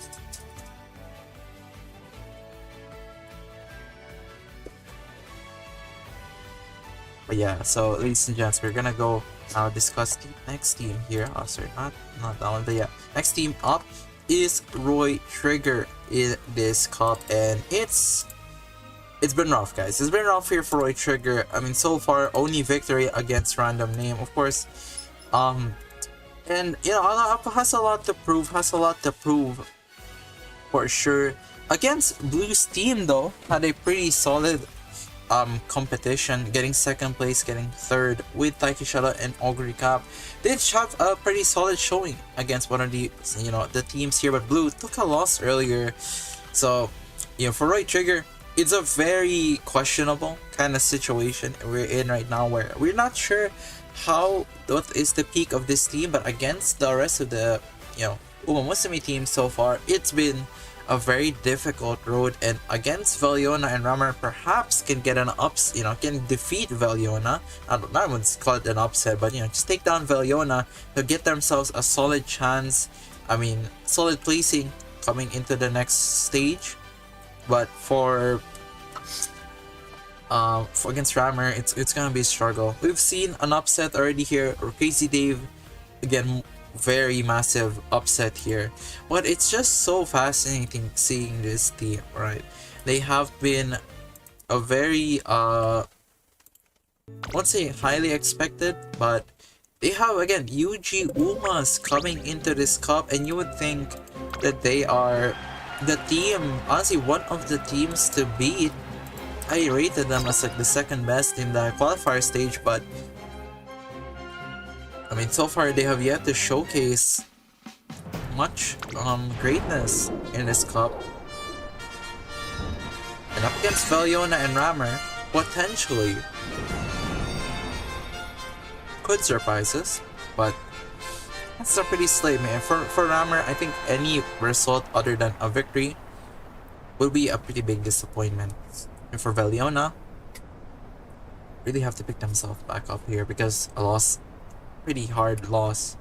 But yeah, so ladies and gents, we're gonna go now discuss the next team here. Oh, sorry, not that one, but yeah, next team up is Roy Trigger in this cup, and it's been rough, guys. It's been rough here for Roy Trigger. I mean, so far only victory against random name, of course, and has a lot to prove for sure. Against Blue's team though, had a pretty solid competition, getting 2nd place, getting 3rd with Taiki Shara and Ogre Cap. Did have a pretty solid showing against one of the the teams here, but Blue took a loss earlier. So for Roy Trigger, it's a very questionable kind of situation we're in right now, where we're not sure what is the peak of this team, but against the rest of the Umamusume team so far, it's been a very difficult road, and against Valiona and Rammer perhaps can get an can defeat Valiona. I wouldn't call it an upset, but just take down Valiona to get themselves a solid chance. I mean, solid placing coming into the next stage. But for against Rammer, it's gonna be a struggle. We've seen an upset already here. Crazy Dave, again, very massive upset here, but it's just so fascinating seeing this team, right? They have been a very I won't say highly expected, but they have again Yuji Umas coming into this cup, and you would think that they are the team, honestly one of the teams to beat I rated them as like the second best in the qualifier stage, but I mean, so far they have yet to showcase much greatness in this cup. And up against Valiona and Rammer, potentially could surprise us, but that's a pretty slim. And for Rammer, I think any result other than a victory will be a pretty big disappointment. And for Valiona, really have to pick themselves back up here because a loss, pretty hard loss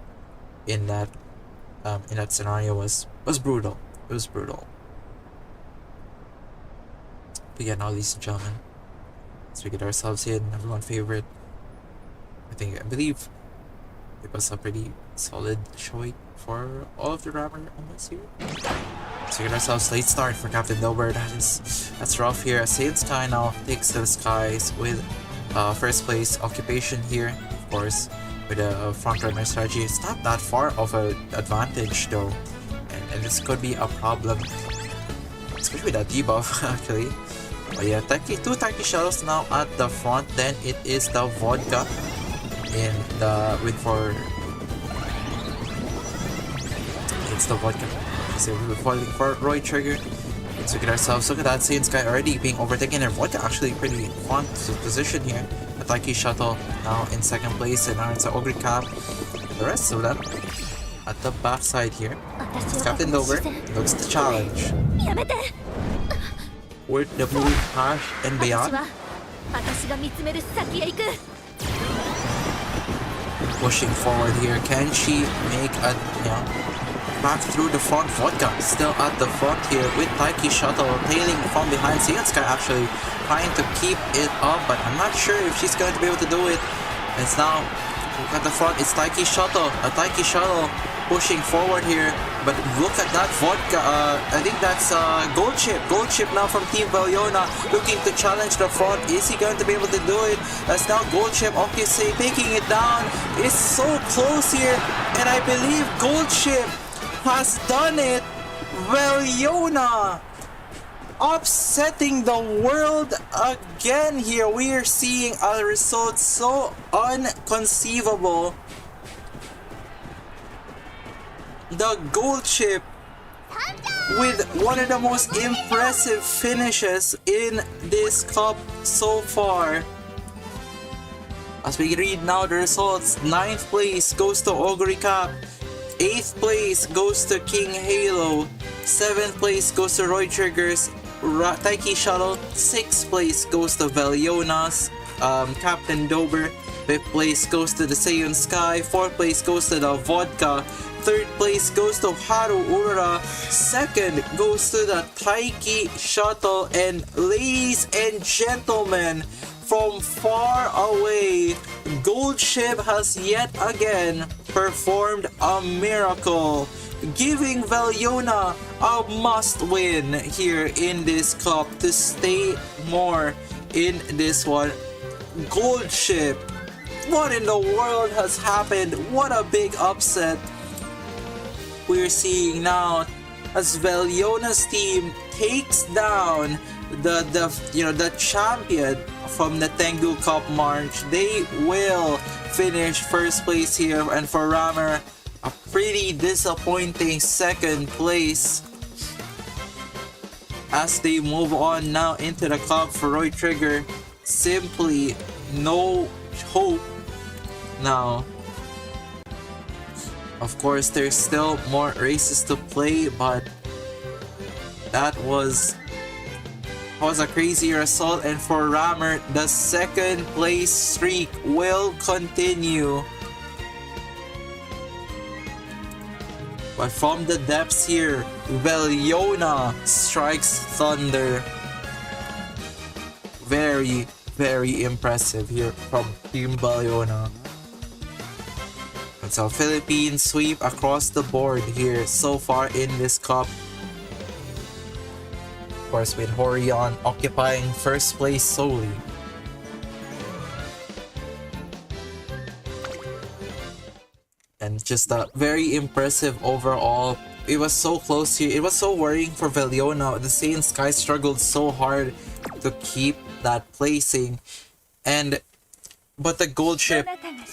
in that scenario was brutal. It was brutal. But yeah, now ladies and gentlemen, let's get ourselves in. Everyone favorite. I believe it was a pretty solid showing for all of the Rammer almost here. So we get ourselves late start for Captain Dober. That's rough here. Saiyan Sky now takes to the skies with first place occupation here, of course, with a front runner strategy. It's not that far of an advantage though, and this could be a problem, especially with that debuff actually. But yeah, two Taiki shuttles now at the front. Then it is the vodka in the it's the vodka. So we're falling for Roy Trigger. Let's look at ourselves. Look at that Saiyan Sky already being overtaken, and vodka actually pretty front position here. The Taiki shuttle now in second place, and now it's an Ogre Cap. The rest of them at the backside here. It's Captain Dover looks to challenge with the move Hash and beyond. Pushing forward here, can she make a back through the front? Vodka still at the front here with Taiki shuttle tailing from behind. Saiyan Sky actually trying to keep it up, but I'm not sure if she's going to be able to do it. It's now at the front, it's Taiki shuttle, a Taiki shuttle pushing forward here, but look at that vodka. I think that's Gold Chip now from Team Valiona looking to challenge the front. Is he going to be able to do it? That's now Gold Chip obviously taking it down. It's so close here, and I believe Gold Chip has done it. Valiona upsetting the world again here. We are seeing a result so unconceivable. The Gold Chip with one of the most impressive finishes in this cup so far. As we read now the results, 9th place goes to Ogre Cap, 8th place goes to King Halo, 7th place goes to Roy Triggers, Taiki Shuttle, 6th place goes to Valiona's Captain Dober, 5th place goes to the Saiyan Sky, 4th place goes to the Vodka, 3rd place goes to Haru Urara, 2nd goes to the Taiki Shuttle, and ladies and gentlemen, from far away, Gold Chip has yet again performed a miracle, giving Valiona a must-win here in this cup to stay more in this one. Gold Chip, what in the world has happened? What a big upset we're seeing now as Valiona's team takes down the champion from the Tengu Cup March. They will finish first place here, and for Rammer, a pretty disappointing second place as they move on now into the cup. For Roy Trigger, simply no hope now. Of course, there's still more races to play, but that was a crazy result. And for Rammer, the second place streak will continue. But from the depths here, Valiona strikes thunder. Very, very impressive here from Team Valiona. So Philippine sweep across the board here so far in this cup. Of course, with Horion occupying first place solely. And just a very impressive overall. It was so close here. It was so worrying for Valiona. The Saiyan Sky struggled so hard to keep that placing, but the gold ship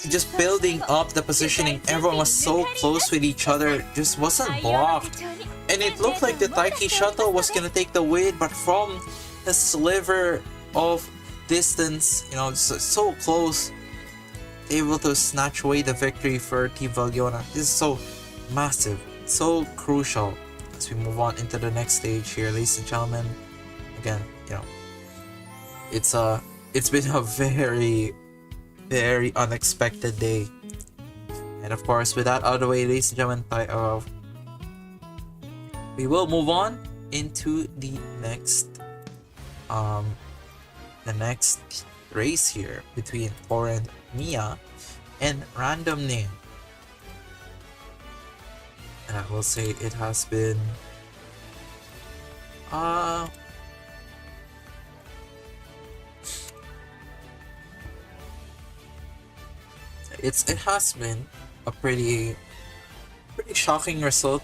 just building up the positioning, everyone was so close with each other, just wasn't blocked. And it looked like the Taiki shuttle was gonna take the weight, but from a sliver of distance, you know, so close, able to snatch away the victory for Team Valiona. This is so massive, so crucial as we move on into the next stage here, ladies and gentlemen. Again, you know, it's been a very, very unexpected day. And of course, with that out of the way, ladies and gentlemen, we will move on into the next race here between Torrent Mia and Random Name. And I will say it has been it has been a pretty shocking result.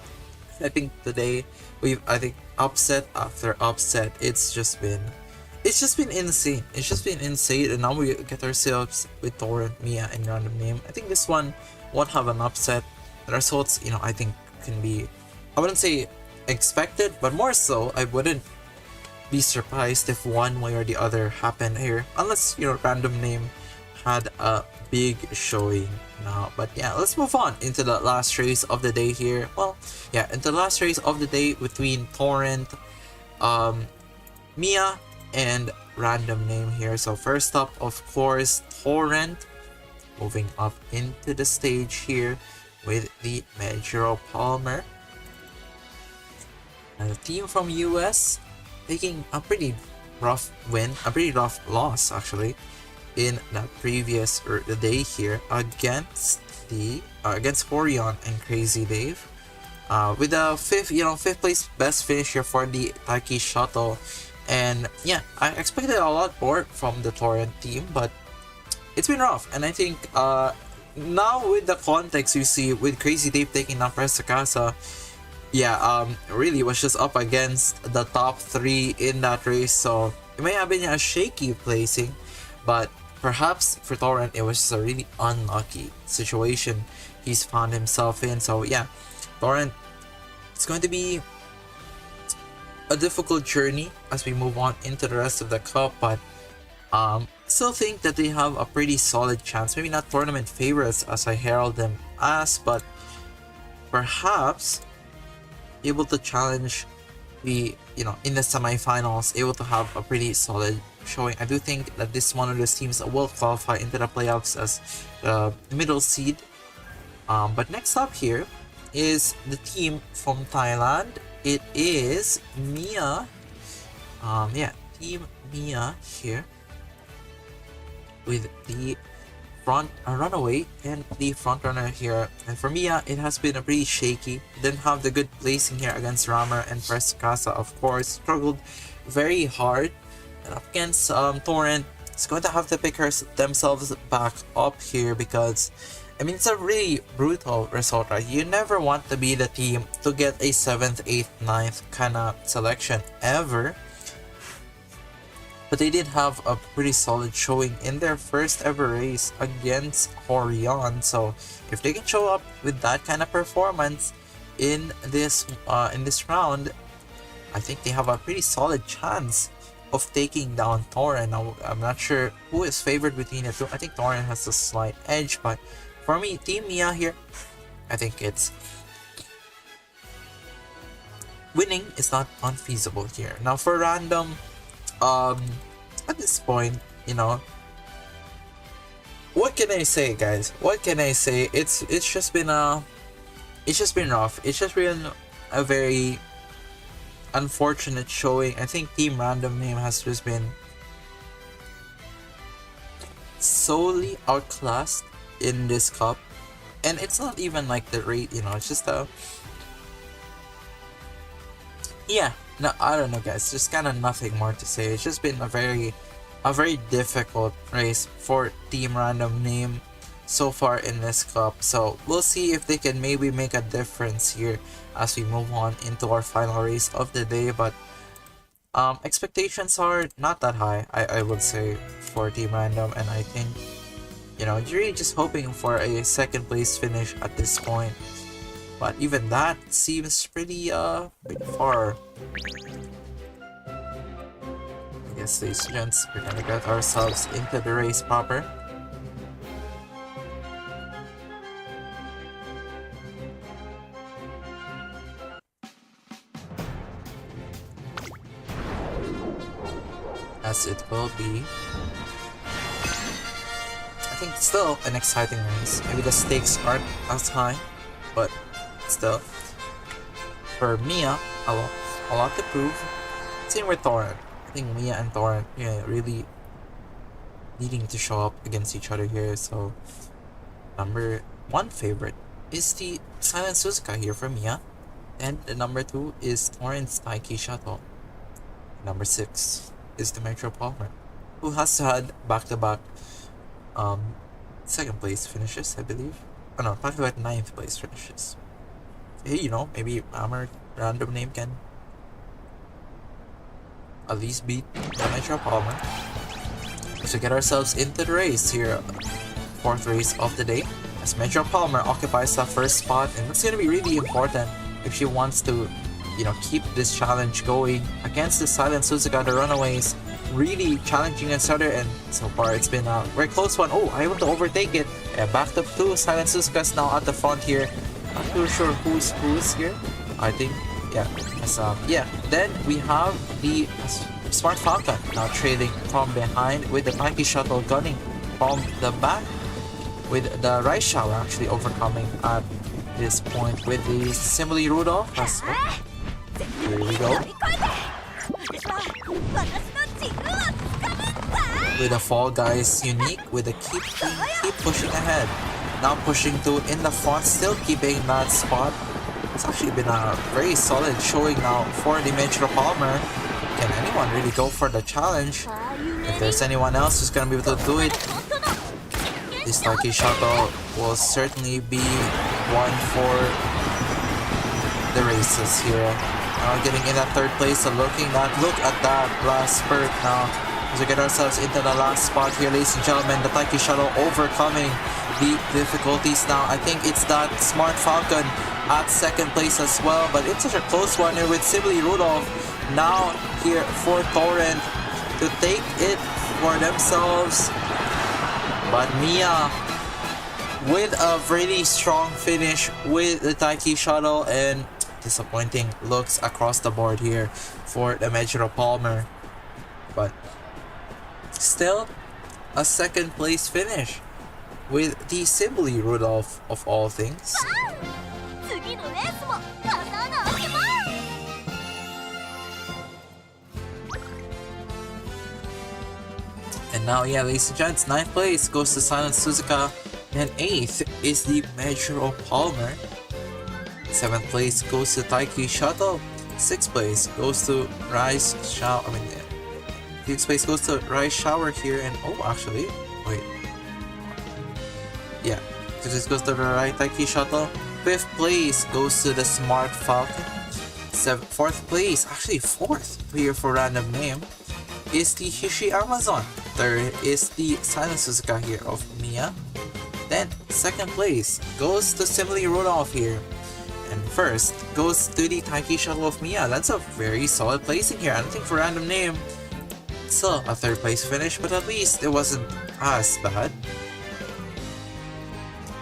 I think today I think upset after upset. It's just been insane. It's just been insane, and now we get ourselves with Torrent, Mia, and Random Name. I think this one won't have an upset. The results, you know, I think can be, I wouldn't say expected, but more so, I wouldn't be surprised if one way or the other happened here, unless, you know, Random Name had a big showing now. But yeah, let's move on into the last race of the day here. Well, yeah, into the last race of the day between Torrent, Mia, and Random Name here. So first up, of course, Torrent moving up into the stage here with the Majuro Palmer. And the team from US taking a pretty rough win, a pretty rough loss actually, in that previous the day here against Horion and Crazy Dave. With a fifth place best finish here for the Taiki shuttle. And yeah, I expected a lot more from the Torrent team, but it's been rough. And I think now with the context you see with Crazy Dave taking down Tsukasa, yeah, really was just up against the top 3 in that race. So it may have been a shaky placing, but perhaps for Torrent it was just a really unlucky situation he's found himself in. So yeah, Torrent, it's going to be a difficult journey as we move on into the rest of the cup, but still think that they have a pretty solid chance. Maybe not tournament favorites as I herald them as, but perhaps able to challenge the, you know, in the semifinals, able to have a pretty solid showing. I do think that this is one of those teams that will qualify into the playoffs as the middle seed. But next up here is the team from Thailand. It is Mia. Team Mia here with the runaway and the front runner here. And for Mia, it has been a pretty shaky. Didn't have the good placing here against Rammer and Tsukasa, of course. Struggled very hard. And up against Torrent, it's going to have to pick themselves back up here because, I mean, it's a really brutal result, right? You never want to be the team to get a 7th, 8th, 9th kind of selection ever. But they did have a pretty solid showing in their first ever race against Horion. So if they can show up with that kind of performance in this round, I think they have a pretty solid chance of taking down Torrent. Now, I'm not sure who is favored between the two. I think Torrent has a slight edge, but for me, Team Mia here, I think it's winning is not unfeasible here. Now for Random, at this point, you know, what can I say, guys? What can I say? It's just been rough. It's just been a very unfortunate showing. I think Team Random Name has just been solely outclassed in this cup, and it's not even like the rate, you know, it's just no, I don't know, guys, just kind of nothing more to say. It's just been a very difficult race for Team Random Name so far in this cup. So we'll see if they can maybe make a difference here as we move on into our final race of the day. But Expectations are not that high, I would say, for Team Random, and I think, you know, you're really just hoping for a second place finish at this point. But even that seems pretty far. I guess, ladies and gents, we're gonna get ourselves into the race proper. As it will be. I think still an exciting race. Maybe the stakes aren't as high, but still. For Mia, a lot to prove. Same with Torrent. I think Mia and Torrent, yeah, really needing to show up against each other here. So number 1 favorite is the Silent Suzuka here for Mia, and the number 2 is Torrent's Taiki Shuttle. Number 6 is the Metro Palmer, who has had back-to-back second place finishes, I believe. Oh no, back-to-back 9th place finishes. Hey, you know, maybe our random name can at least beat the Metro Palmer. So get ourselves into the race here, 4th race of the day, as Metro Palmer occupies the first spot, and it's gonna be really important if she wants to, you know, keep this challenge going against the Silent Suzuka, the Runaways, really challenging each other, and so far it's been a very close one. Oh, able to overtake it. Backed up to Silent Suzuka's now at the front here. Not too sure who's here. I think, yeah, yeah. Then we have the Smart Falcon now trailing from behind with the Taiki Shuttle gunning from the back, with the Rice Shower actually overcoming at this point with the Simile Rudolph. Here we go. With the Fall Guys unique, with the keep pushing ahead. Now pushing to in the front, still keeping that spot. It's actually been a very solid showing now for the Metro Palmer. Can anyone really go for the challenge? If there's anyone else who's gonna be able to do it, this Taiki Shuttle will certainly be one for the races here. Now getting in that 3rd place, so look at that last spurt now. As we get ourselves into the last spot here, ladies and gentlemen, the Taiki Shuttle overcoming the difficulties now. I think it's that Smart Falcon at 2nd place as well, but it's such a close one here with Simile Rudolph now here for Torrent to take it for themselves. But Mia with a really strong finish with the Taiki Shuttle, and disappointing looks across the board here for the Metro Palmer. But still a 2nd place finish with the Simile Rudolph of all things. And now, yeah, ladies and gents, 9th place goes to Silent Suzuka, and 8th is the Metro Palmer. 7th place goes to Taiki Shuttle. 6th place goes to Rice Shower. 5th place goes to Rice Shower here, and oh, actually, wait. Yeah, 5th place goes to the right Taiki Shuttle. 5th place goes to the Smart Falcon. 4th place, actually 4th here for random name, is the Hishi Amazon. 3rd is the Silent Suzuka here of Mia. Then 2nd place goes to Simile Rudolph here. And 1st goes to the Taiki Shuttle of Mia. That's a very solid placing here. I don't think for random name, still a 3rd place finish, but at least it wasn't as bad.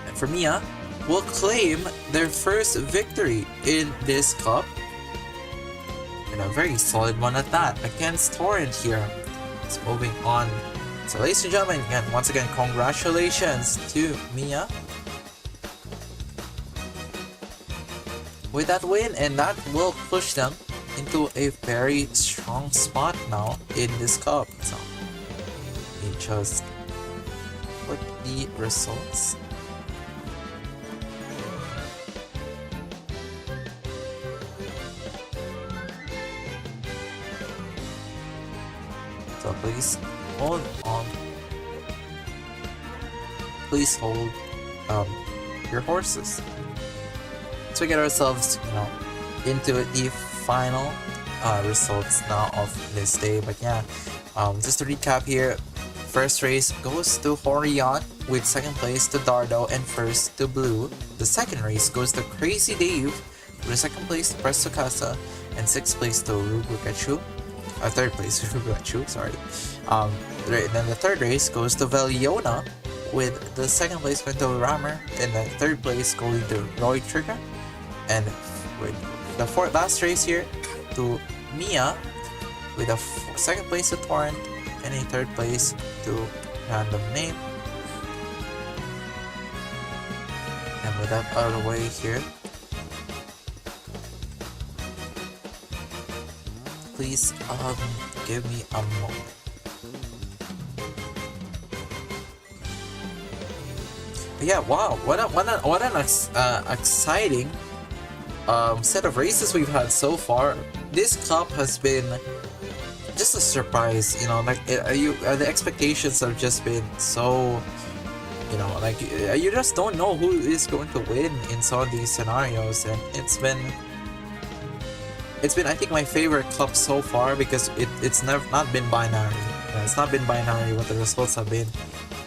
And for Mia, will claim their first victory in this cup. And a very solid one at that, against Torrent here. It's moving on. So ladies and gentlemen, again, once again, congratulations to Mia with that win, and that will push them into a very strong spot now in this cup. So let me just put the results. So please hold on. Please hold your horses. So we get ourselves, into the final results now of this day. But yeah, just to recap here, first race goes to Horion, with second place to Dardo and first to Blue. The second race goes to Crazy Dave, with second place to Tsukasa and sixth place to Rubugachu. Third place to Rubugachu, sorry. Then the third race goes to Veliona, with the second place going to Rammer and the third place going to Roy Trigger. And with the last race here to Mia, with a second place to Torrent and a third place to Random Name. And with that out of the way here, please give me a moment. But yeah, wow, what an exciting set of races we've had so far. This cup has been just a surprise, you know, like the expectations have just been so, you know, like you just don't know who is going to win in some of these scenarios, and it's been I think my favorite club so far, because it's not been binary. It's not been binary what the results have been.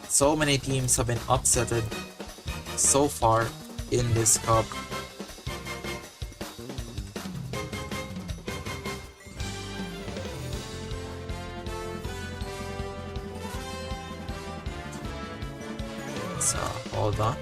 So many teams have been upsetted so far in this cup. So hold on.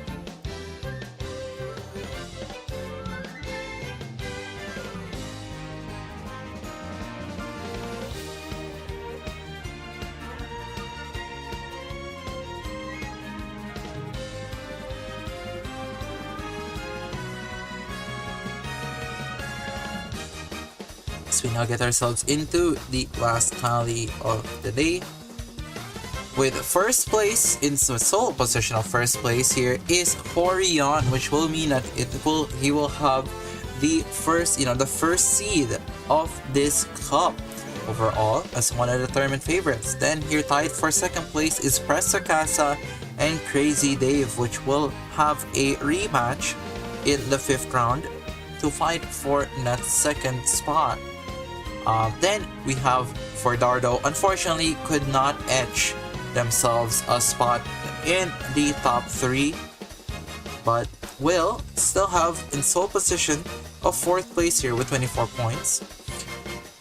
So we now get ourselves into the last tally of the day, with first place in sole position of first place here is Horion, which will mean that he will have the first seed of this cup overall as one of the tournament favorites. Then here tied for second place is Tsukasa and Crazy Dave, which will have a rematch in the 5th round to fight for that second spot. Then we have for Dardo, unfortunately could not etch themselves a spot in the top 3, but will still have in sole position of 4th place here with 24 points.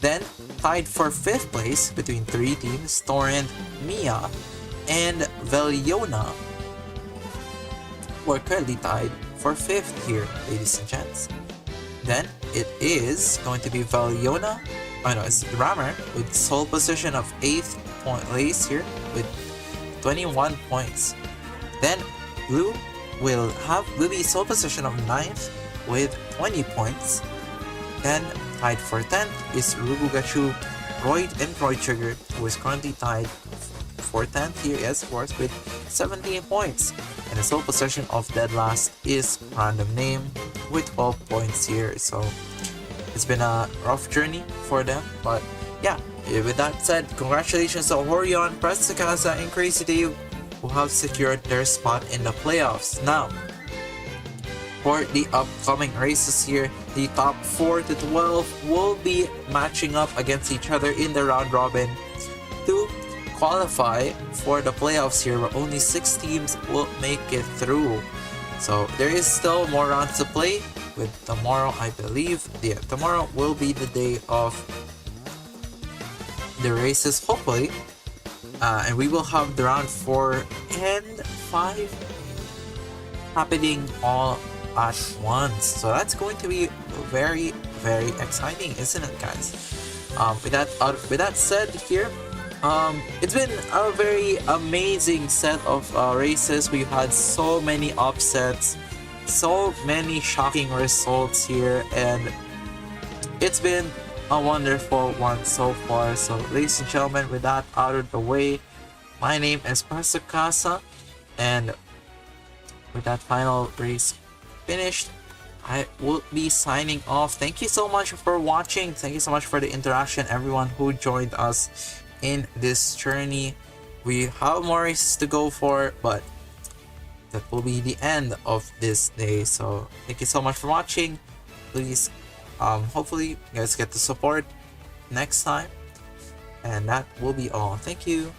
Then tied for 5th place between 3 teams, Torrent, Mia, and Veliona, who are currently tied for 5th here, ladies and gents. Then it is going to be Veliona, it's Rammer with sole position of 8th place here with 21 points. Then Blue will be sole position of 9th with 20 points. Then tied for 10th is Rubugachu, Roy and Roy Trigger, who is currently tied for 10th here, yes, of course, with 17 points. And the sole position of dead last is Random Name with 12 points here. So it's been a rough journey for them, but yeah, with that said, congratulations to Horion, Tsukasa, and Crazy Dave, who have secured their spot in the playoffs. Now, for the upcoming races here, the top 4 to 12 will be matching up against each other in the round robin to qualify for the playoffs here, where only 6 teams will make it through. So there is still more rounds to play. With tomorrow, I believe, tomorrow will be the day of the races, hopefully, and we will have the round 4 and 5 happening all at once. So that's going to be very, very exciting, isn't it, guys? With that said, here, it's been a very amazing set of races. We've had so many upsets, so many shocking results here, and it's been a wonderful one so far. So ladies and gentlemen, with that out of the way, my name is Tsukasa, and with that final race finished, I will be signing off. Thank you so much for watching. Thank you so much for the interaction, everyone who joined us in this journey. We have more races to go for, but that will be the end of this day. So thank you so much for watching. Please, hopefully you guys get the support next time. And that will be all. Thank you.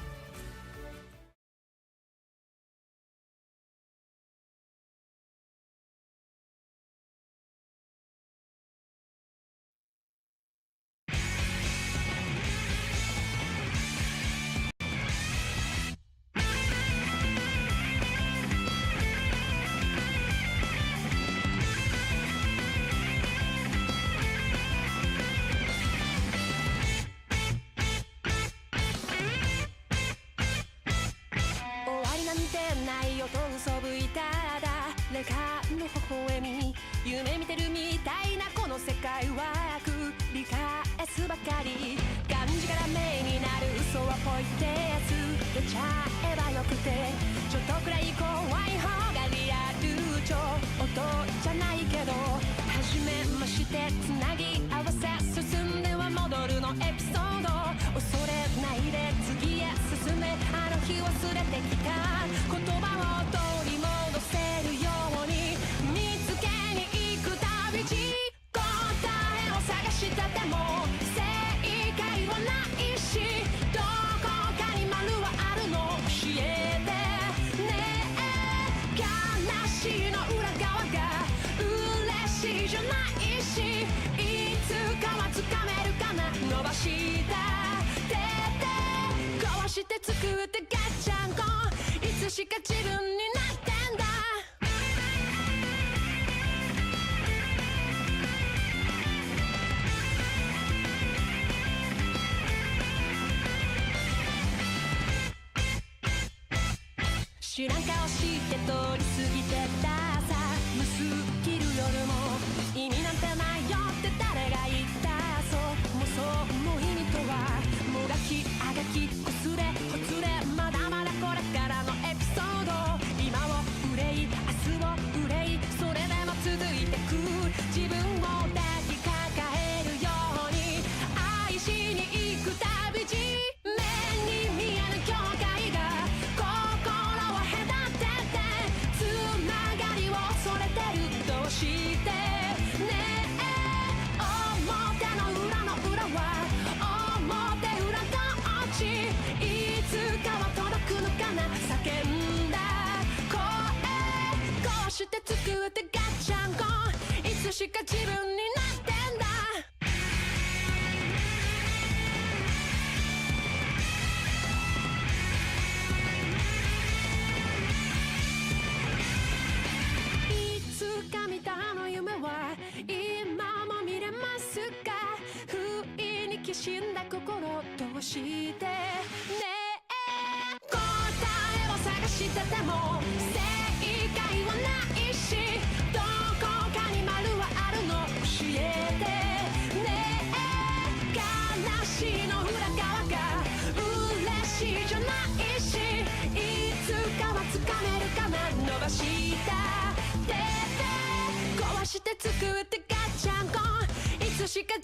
Shika